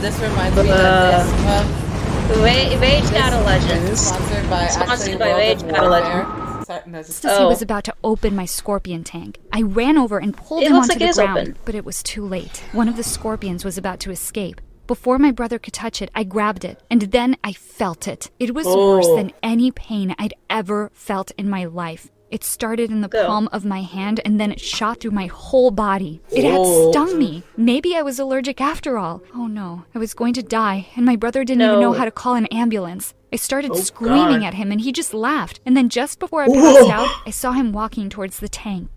This reminds me that this Rage Shadow Legends. sponsored by Sponsored actually by World Rage of Battle Warfare. Sorry, no, just as he was about to open my scorpion tank. I ran over and pulled It him looks onto like the it is ground, open. but it was too late. One of the scorpions was about to escape. Before my brother could touch it, I grabbed it, and then I felt it. It was worse than any pain I'd ever felt in my life. It started in the palm of my hand, and then it shot through my whole body. It had stung me. Maybe I was allergic after all. Oh no, I was going to die, and my brother didn't even know how to call an ambulance. I started screaming God. at him, and he just laughed. And then just before I passed out, I saw him walking towards the tank.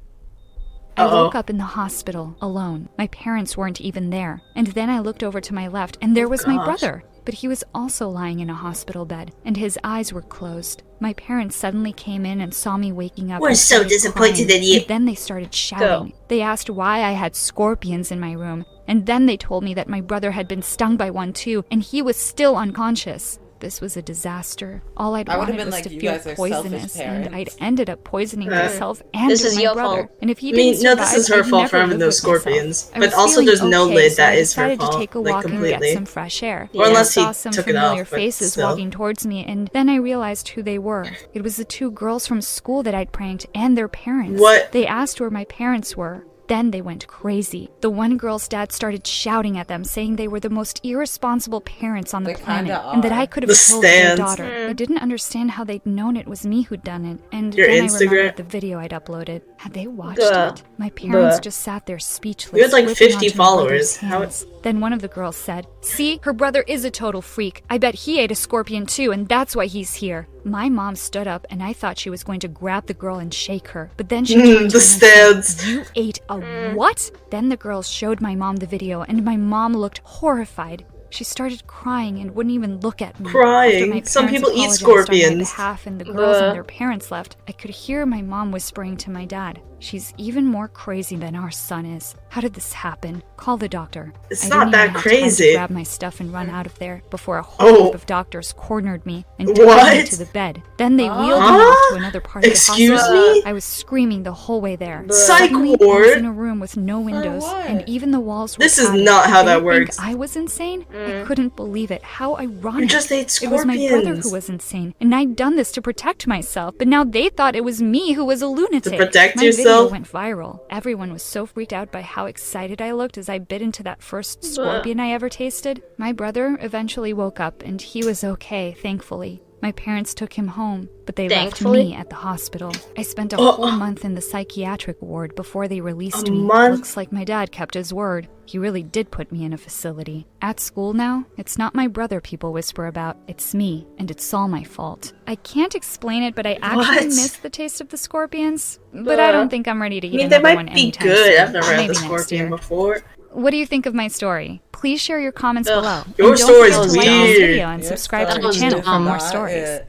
I woke up in the hospital, alone. My parents weren't even there. And then I looked over to my left, and there was my brother. But he was also lying in a hospital bed, and his eyes were closed. My parents suddenly came in and saw me waking up. We're and so started disappointed crying. in you. And then they started shouting. They asked why I had scorpions in my room. And then they told me that my brother had been stung by one too, and he was still unconscious. This was a disaster. All I'd I would've wanted been was like, to "You feel guys are selfish poisonous, and I'd parents." ended up poisoning myself and This is my your brother. fault. And if he I mean, didn't no, survive, this is her I'd fault never for having live those with myself. scorpions. I But was also feeling there's no okay, lid so that I is her decided to fault, take a like, walk and completely. get some fresh air. Or unless I he saw some took it familiar off, but faces still. walking towards me, and then I realized who they were. It was the 2 girls from school that I'd pranked and their parents. What? They asked where my parents were. Then they went crazy. The one girl's dad started shouting at them, saying they were the most irresponsible parents on the They kinda planet, and that are. I could have The killed their stands. daughter. I didn't understand how they'd known it was me who'd done it, and Your then I Instagram- remembered the video I'd uploaded. Had they watched Duh. it? My parents Duh. just sat there speechless. You had, like, gripping 50 onto my brother's followers. How- hands. Then one of the girls said, "See, her brother is a total freak. I bet he ate a scorpion too, and that's why he's here." My mom stood up, and I thought she was going to grab the girl and shake her. But then she turned to me The and said, stands. "You ate a what?" Then the girls showed my mom the video, and my mom looked horrified. She started crying and wouldn't even look at me. Crying? After my Some parents people eat apologized on my scorpions. behalf and the girls Bruh. and their parents left, I could hear my mom whispering to my dad, "She's even more crazy than our son is. How did this happen? Call the doctor." It's I not didn't that even have time crazy. to grab my stuff and run out of there before a whole Oh. group of doctors cornered me and tied me What? to the bed. Then they wheeled me Huh? off to another part of the Excuse hospital. me? I was screaming the whole way there. Psych Suddenly, I was ward? in a room with no windows, what? and even the walls were This is padded. not how Did that they works. think I was insane? I couldn't believe it. How ironic. You just ate It was my brother scorpions. who was insane, and I'd done this to protect myself, but now they thought it was me who was a lunatic. protect my yourself? video went viral. Everyone was so freaked out by how excited I looked as I bit into that first scorpion I ever tasted. My brother eventually woke up, and he was okay, thankfully. My parents took him home, but they Thankfully? left me at the hospital. I spent a whole month in the psychiatric ward before they released A me. month? Looks like my dad kept his word. He really did put me in a facility. At school now, it's not my brother people whisper about, it's me, and it's all my fault. I can't explain it, but I actually What? miss the taste of the scorpions. But I don't think I'm ready to I eat mean, they another one might be anytime good. soon. I've never had Maybe the next scorpion year. before. What do you think of my story? Please share your comments Ugh. below. Your And don't story's forget to like this weird. video and Your subscribe to story the was channel for dumb. more Not stories. it.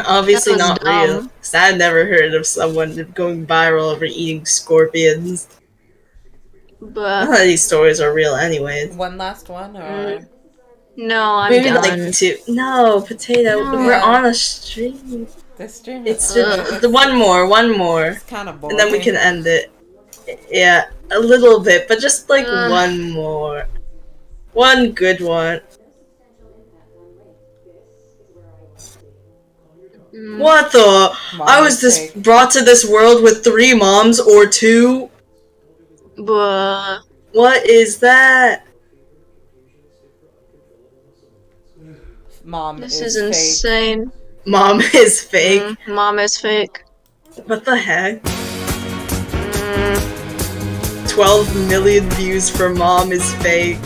Obviously That was not dumb. real. 'Cause I've never heard of someone going viral over eating scorpions. None But of these stories are real anyways. One last one, or no, I'm Maybe done. like 2. No, Potato. No. We're on a stream. this stream It's is just one more. kind of boring. And then we can end it. Yeah, a little bit, but just like Ugh. one more. One good one. What the? I was just Mistake. brought to this world with 3 moms or 2. But What is that? Mom this is is fake. insane. Mom is fake. Mom is fake. What the heck? 12 million views for Mom is fake.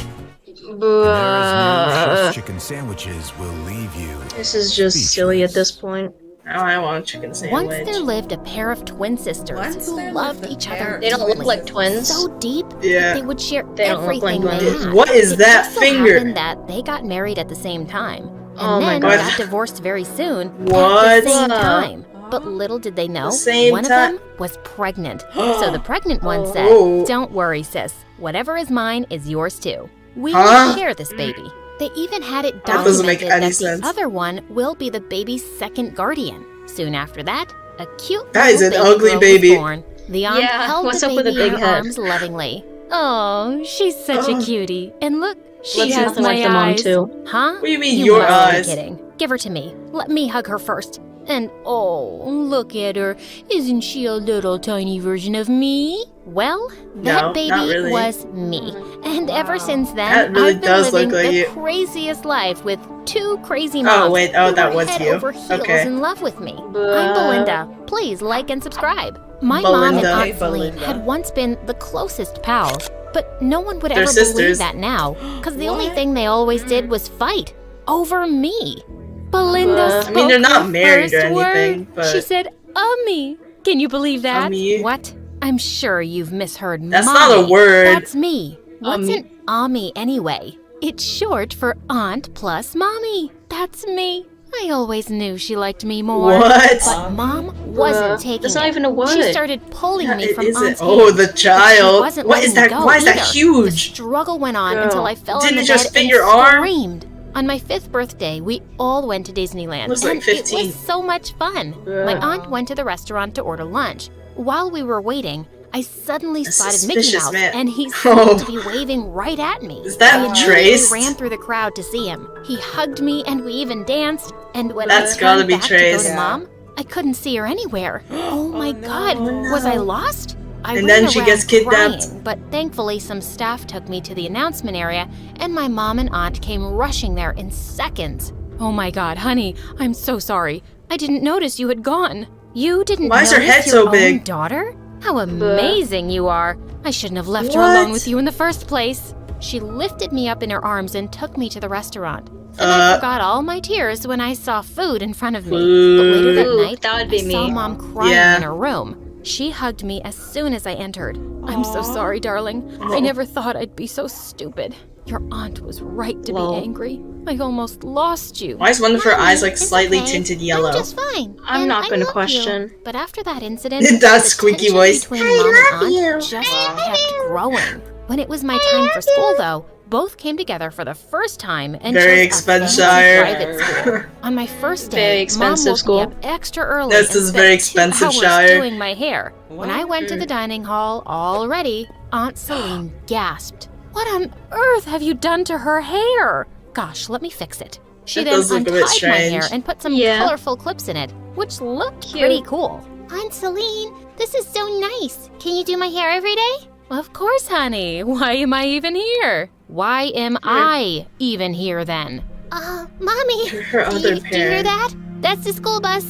But chicken sandwiches will leave you. this is just silly at this point. Now I want a chicken Once sandwich. there lived a pair of twin sisters Once who there loved lived a each pair other of They don't look deeply, like twins. so deep Yeah. they would share They don't look like everything they twins. had. What is It that just so finger? happened that they got married at the same time, and Oh my then God. got divorced very soon What? at the same Wow. time. But little did they know, The same one time? of them was pregnant. So the pregnant one said, Oh. "Don't worry, sis. Whatever is mine is yours too. We Huh? will share this baby." They even had it That doesn't make documented any that sense. the other one will be the baby's second guardian. Soon after that, a cute That is little an ugly girl was baby. born. The aunt Yeah, held what's the up with the baby in big her head? arms lovingly. Oh, she's such a Oh. cutie. And look, she Looks has nothing my like the mom eyes. too. Huh? What do you mean, You your must be eyes? kidding. Give her to me. Let me hug her first. And oh, look at her. Isn't she a little tiny version of me? Well, that No, baby not really. was me. And ever since then, That really I've been does look living like the you. craziest life with 2 crazy Oh, moms wait, oh, who that were was head you. over heels Okay. in love with me. But- I'm Belinda. Please like and subscribe. My mom and Belinda. Aunt Hey, Celine Belinda. had once been the closest pals, but no one would They're ever sisters. believe that now, because the only thing they always did was fight over me. Belinda I mean, they're spoke not her married or first anything, word. but- She said, "Ummy." Can you believe that? Ummy? What? I'm sure you've misheard. That's not a mommy. word. That's me. What's Ummy. an Ummy anyway? It's short for Aunt plus Mommy. That's me. I always knew she liked me more. What? But Mom wasn't taking That's not it. even a word. She started pulling Yeah, me it from isn't. Aunt's Oh, hand, the but she child. wasn't What is letting me that? go Why is that either. huge? The struggle went on until I fell Didn't on the it just bed fit and your arm? screamed. On my 5th birthday, we all went to Disneyland, was like and 15. it was so much fun. My aunt went to the restaurant to order lunch. While we were waiting, I suddenly spotted Mickey suspicious Mouse, man. and he seemed to be waving right at me. Is that I immediately Trace? ran through the crowd to see him. He hugged me, and we even danced. And when That's I gotta turned be back Trace. to go to Mom, I couldn't see her anywhere. Oh my God, was I lost? I And ran then she around gets kidnapped. crying, but thankfully some staff took me to the announcement area, and my mom and aunt came rushing there in seconds. Oh my God, honey, I'm so sorry. I didn't notice you had gone. You didn't Why is her notice head your so own big? daughter? How amazing you are. I shouldn't have left her What? alone with you in the first place. She lifted me up in her arms and took me to the restaurant. And I forgot all my tears when I saw food in front of me. But later that Ooh, night, that would be I saw me. Mom crying Yeah. in her room. She hugged me as soon as I entered. I'm so sorry, darling. I never thought I'd be so stupid. Your aunt was right to Lol. be angry. I almost lost you. Why is one of her Mommy, eyes like it's slightly okay. tinted yellow? I'm just fine. I'm and not I gonna love question. You. But after that incident, That the squeaky tension voice. between Mom and Aunt just kept growing. When it was my time for school, though, both came together for the first time and Very chose a fancy expensive. private school. On my first day, Very expensive Mom woke school. me up extra early This and is spent very 2 expensive, hours Shire. doing my hair. When I went to the dining hall, all ready, Aunt Celine gasped. What on earth have you done to her hair? Gosh, let me fix it. She That then does look a bit untied my hair strange. and put some Yeah. colorful clips in it, which looked Cute. pretty cool. Aunt Celine, this is so nice. Can you do my hair every day? Of course, honey. Why am I even here? Why am I even here then? Mommy, Her do other you hear parent. that? That's the school bus.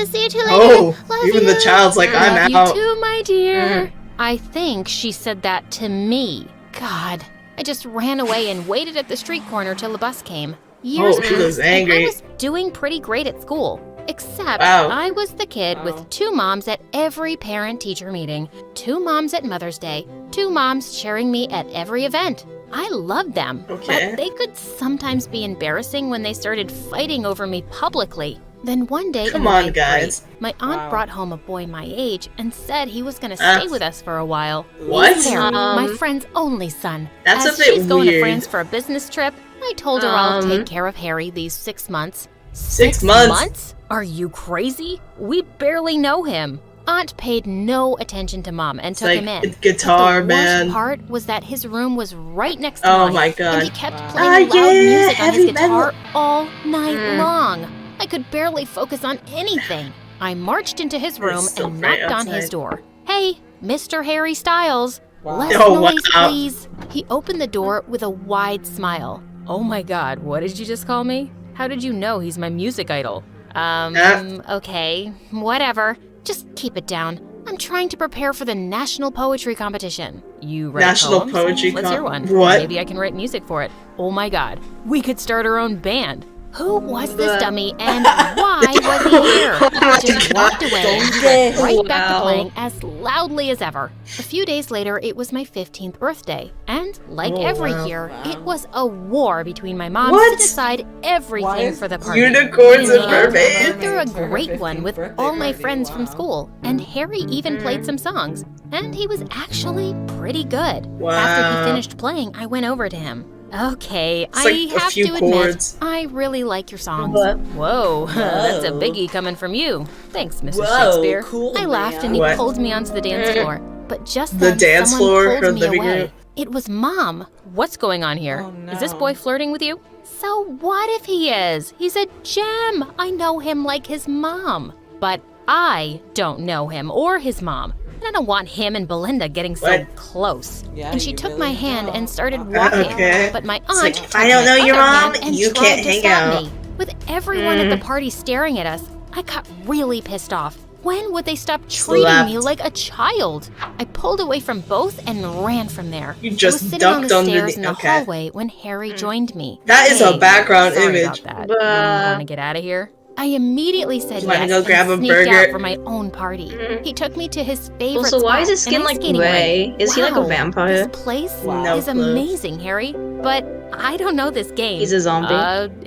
See you two later. Oh, Love even you. the child's like, I'm Love out. you too, my dear. I think she said that to me. God, I just ran away and waited at the street corner till the bus came. Years Oh, she was passed, and I angry. was doing pretty great at school. Except Wow. I was the kid with 2 moms at every parent-teacher meeting, 2 moms at Mother's Day, 2 moms cheering me at every event. I loved them, Okay. but they could sometimes be embarrassing when they started fighting over me publicly. Then one day Come in the on, 9th guys. grade, my aunt brought home a boy my age and said he was going to stay with us for a while. What? He's Harry, my friend's only son. That's As a bit she's going to weird. France for a business trip, I told her I'll take care of Harry these 6 months. 6 months? Are you crazy? We barely know him. Aunt paid no attention to Mom and took like him in. a guitar, But the man. worst part was that his room was right next to Oh mine. my God. And he kept playing loud yeah, music on his heavy guitar metal. all night long. I could barely focus on anything. I marched into his room still and bright knocked on his outside. door. Hey, Mr. Harry Styles. Less Oh, noise, wow. please. He opened the door with a wide smile. Oh my God, what did you just call me? How did you know he's my music idol? Okay, whatever. Just keep it down. I'm trying to prepare for the National Poetry Competition. You write National poems? Poetry Let's hear one. What? Maybe I can write music for it. Oh my God, we could start our own band. Who was this dummy and why was he here? I just walked away and went right back to playing as loudly as ever. A few days later, it was my 15th birthday. And like every year, it was a war between my moms What? to decide everything for the party. Unicorns and We mermaids. threw a great one with all my friends from school, and Harry even played some songs. And he was actually pretty good. Wow. After he finished playing, I went over to him. Okay, It's like I a have few to admit, chords. I really like your songs. What? Whoa, that's a biggie coming from you. Thanks, Mrs. Whoa, Shakespeare. cool, I laughed and he What? pulled me onto the dance floor. But just The then, dance someone floor, pulled her me living away. room? It was Mom. What's going on here? Oh, Is this no. boy flirting with you? So what if he is? He's a gem. I know him like his mom. But I don't know him or his mom. And I don't want him and Belinda getting so What? close. Yeah, and she you took really my hand don't. and started walking. Okay. But my It's aunt like, if took I don't my know your other mom, hand and you tried can't to hang stop out. me. With everyone at the party staring at us, I got really pissed off. When would they stop treating me Slapped. like a child? I pulled away from both and ran from there. You just I was sitting on the ducked under stairs the- in the okay. hallway when Harry joined me. That is a background sorry image. About that. You want to get out of here? I immediately said You wanna yes go grab a and sneaked burger? out for my own party. He took me to his favorite Also, why is spot, his skin an ice like skating gray? rink. Is he like a Wow, vampire? This place No is clue. amazing, Harry. But I don't know this game. He's a zombie.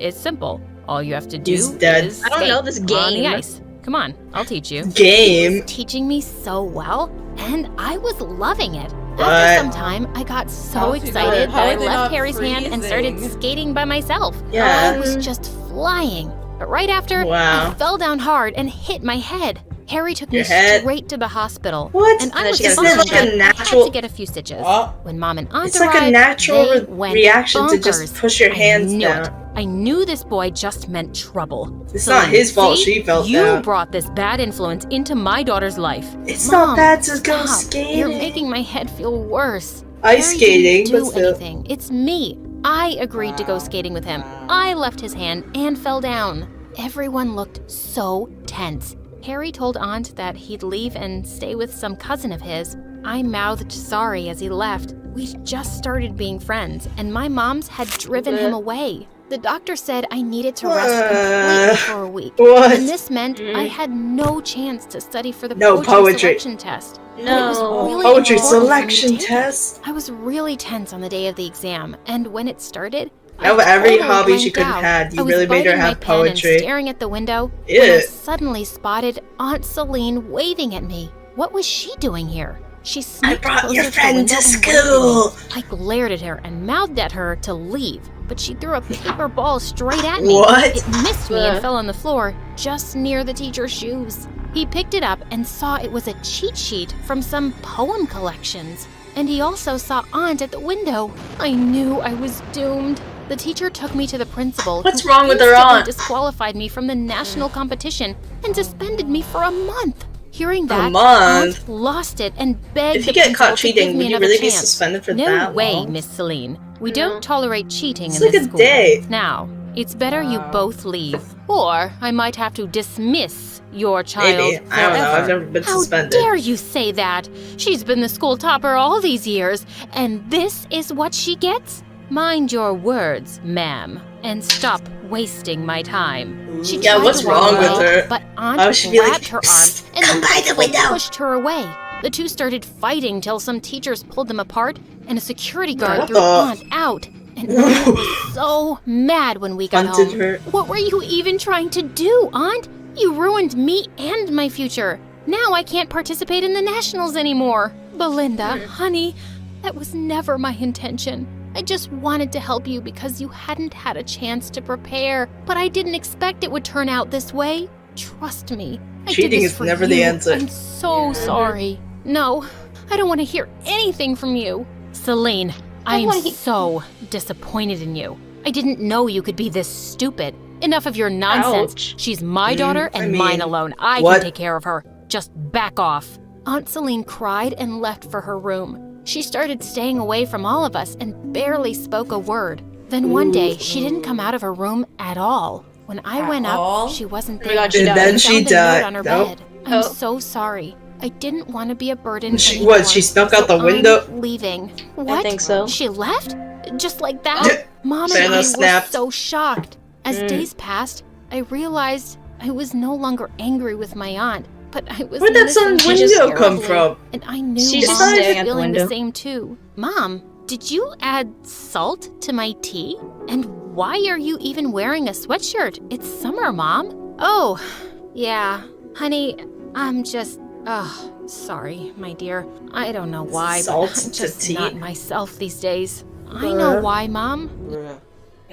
It's simple. All you have to do He's dead. is I don't skate know this on the game. ice. Come on, I'll teach you. Game? Teaching me so well, and I was loving it. After some time, I got so How is he excited not- how that I are they left not Harry's hand and started freezing? skating by myself. Yeah. I was just flying. But right after, Wow. I fell down hard and hit my head. Harry took Your me head? straight to the hospital. What? And I then was she got Isn't fine, it like but a I had natural? to get a few stitches. Oh. When Mom and Aunt It's like a arrived, natural they went reaction to bonkers. just push your hands I knew down. it. I knew this boy just meant trouble. It's not his fault See? she felt You down. brought this bad influence into my daughter's life. It's Mom, not bad to go stop. skating. You're making my head feel worse. Ice Harry skating, didn't but do still. anything. It's me. I agreed to go skating with him. I left his hand and fell down. Everyone looked so tense. Harry told Aunt that he'd leave and stay with some cousin of his. I mouthed sorry as he left. We just started being friends, and my mom's had driven him away. The doctor said I needed to rest completely for a week. What? And this meant I had no chance to study for the No poetry. selection test. But it was No. really Poetry important for me to selection take it. test. I was really tense on the day of the exam, and when it started, Out of I every totally hobby she blanked could have out. had, you I was really made her biting my have pen and poetry. staring at the window when Ew. I suddenly spotted Aunt Celine waving at me. What was she doing here? She sneaked brought closer your to the friend window to and waved at school. me. I glared at her and mouthed at her to leave, but she threw a paper ball straight at me. What? It missed me and fell on the floor just near the teacher's shoes. He picked it up and saw it was a cheat sheet from some poem collections. And he also saw Aunt at the window. I knew I was doomed. The teacher took me to the principal. What's who wrong with her instantly aunt? disqualified me from the national competition and suspended me for a month. Hearing A that, month? Aunt lost it and begged If you the get principal caught to give cheating, me would you another really be chance. suspended for No that way, long? Miss Celine. We don't tolerate cheating It's in like this a school. day. Now, it's better you both leave, or I might have to dismiss your child Maybe. I don't know. forever. I've never been How suspended. dare you say that? She's been the school topper all these years, and this is what she gets? Mind your words, ma'am, and stop wasting my time. She Yeah, tried what's to walk wrong with away, her? But Why Aunt would she be like, grabbed her arm "Psst, and come by the window." pushed her away. The two started fighting till some teachers pulled them apart, and a security guard What threw the- Aunt out. And Aunt was so mad when we got Hunted home. her. What were you even trying to do, Aunt? You ruined me and my future. Now I can't participate in the nationals anymore. Belinda, honey, that was never my intention. I just wanted to help you because you hadn't had a chance to prepare, but I didn't expect it would turn out this way. Trust me. I Cheating did this is for never you. the answer. I'm so sorry. No, I don't want to hear anything from you. Celine, I am so disappointed in you. I didn't know you could be this stupid. Enough of your nonsense. Ouch. She's my daughter and mine alone. I what? can take care of her. Just back off. Aunt Celine cried and left for her room. She started staying away from all of us and barely spoke a word. Then one day, she didn't come out of her room at all. When I went up, she wasn't there. God, she And died. then I she found a note died. on her Nope. bed. I'm so sorry. I didn't want to be a burden She- anymore. what, she snuck out so the window? I'm leaving. What? think so. She left? Just like that? Mom and I Santa were snapped. so shocked. As days passed, I realized I was no longer angry with my aunt, but I was Where'd that sun missing her window come terribly, from? And I knew She's Mom just was staring at the feeling the window. same too. Mom, did you add salt to my tea? And why are you even wearing a sweatshirt? It's summer, Mom. Oh, yeah. Honey, I'm just... Oh, sorry, my dear. I don't know why, Salt but I'm to just tea? not myself these days. I know why, Mom.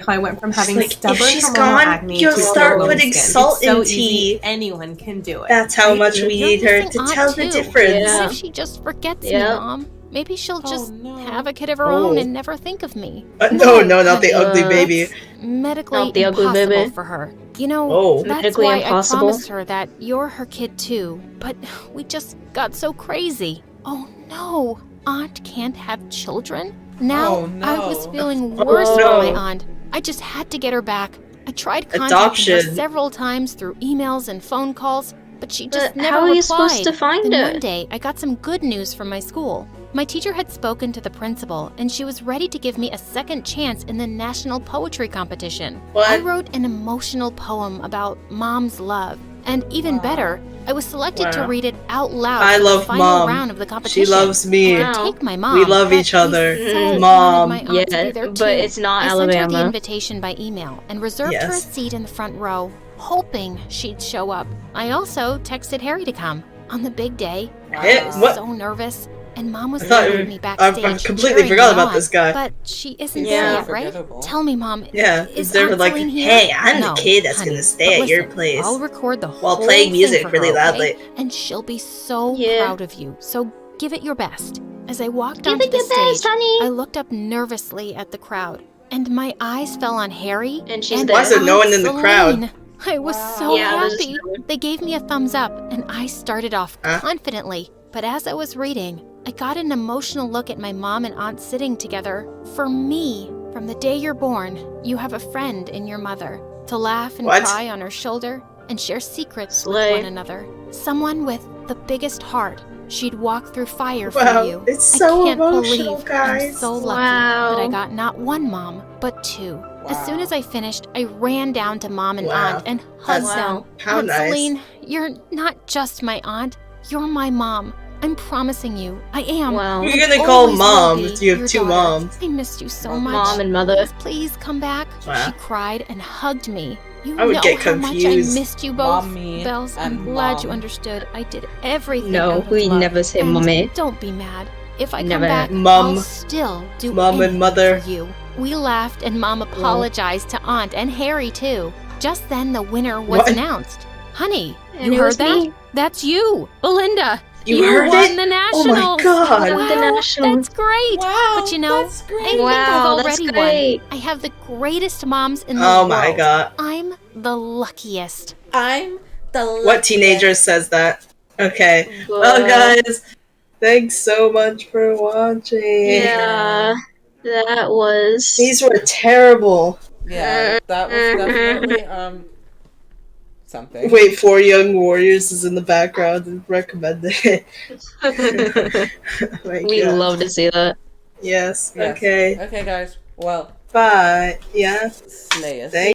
I went from having like, stubborn if she's hormonal gone, acne you'll to start glowing putting skin. salt It's so in easy. tea. Anyone can do it. That's how much we You're need her missing to Aunt tell the too. difference. What if she just forgets me, Yep. Mom? Maybe she'll just no. have a kid of her own Oh. and never think of me. No, not the honey, ugly baby. It's medically Not the ugly impossible baby. for her. You know, Oh. that's Medically why impossible? I promised her that you're her kid too. But we just got so crazy. Oh no, Aunt can't have children? Now Oh, no. I was feeling worse Oh, for no. my aunt. I just had to get her back. I tried contacting her Adoption. several times through emails and phone calls, but she just But never how are you replied. supposed to find Then her? one day, I got some good news from my school. My teacher had spoken to the principal, and she was ready to give me a second chance in the national poetry competition. What? I wrote an emotional poem about mom's love, and even better, I was selected to Wow. read it out loud I for love the final Mom. round of the competition. She loves me. I could take my mom. We love but each other. I so Mom. wanted my aunt to be Yeah, there but too. it's not I sent her the Alabama. invitation by email and reserved her a Yes. seat in the front row, hoping she'd show up. I also texted Harry to come. On the big day, I was What? so nervous. and Mom was I thought there with me backstage. I completely cheering forgot me about on. this guy. But she isn't Yeah. there yet, right? Forgettable. Tell me, Mom. Yeah, is they were Aunt like, Celine here? hey, I'm No, the kid that's honey, gonna stay but at your listen, place I'll record the while whole playing music thing for really her, okay? loudly. And she'll be so Yeah. proud of you. So give it your best. As I walked Give onto it the your stage, best, honey. I looked up nervously at the crowd, and my eyes fell on Harry And she's and there. Why is there no Aunt one in the Celine. crowd? I was so Yeah, there's happy. They gave me a thumbs up, and I started off Huh? confidently. But as I was reading, I got an emotional look at my mom and aunt sitting together. For me, from the day you're born, you have a friend in your mother. To laugh and What? cry on her shoulder and share secrets Slay. with one another. Someone with the biggest heart. She'd walk through fire Wow, for you. it's so I can't emotional, believe guys. I'm so lucky Wow. that I got not one mom, but two. As soon as I finished, I ran down to Mom and Wow. Aunt and hugged That's- them. how Aunt nice. Celine, you're not just my aunt, you're my mom. I'm promising you, I am. Wow. Who are you gonna I call always will mom be if you have your two daughter. moms? I missed you so much. Mom and mother. Please come back. Wow. She cried and hugged me. You I would know get how much I confused. missed you both. Mommy Bells, I'm and glad you mom. understood. I did everything. No, out of we love. never say And mommy. Don't be mad. If I Never. come back, Mom. I'll still do Mom and anything mother. for you. We laughed and Mom apologized to Aunt and Harry too. Just then the winner was What? announced. Honey, And you it was heard that? me. That's you, Belinda. You heard won it? the Oh nationals. my god. Won the nationals. That's great. Wow, But you know, that's I great. think Wow, I've that's already great. won. I have the greatest moms in the Oh world. my god. I'm the luckiest. I'm the What teenager says that? Okay. Well, guys, thanks so much for watching. Yeah, that was. These were terrible. Yeah, that was definitely something. Wait, 4 Young Warriors is in the background and recommended it. Oh my We God. love to see that. Yes, Yes. okay. Okay, guys. Well, Bye. Yeah. slay us. Thank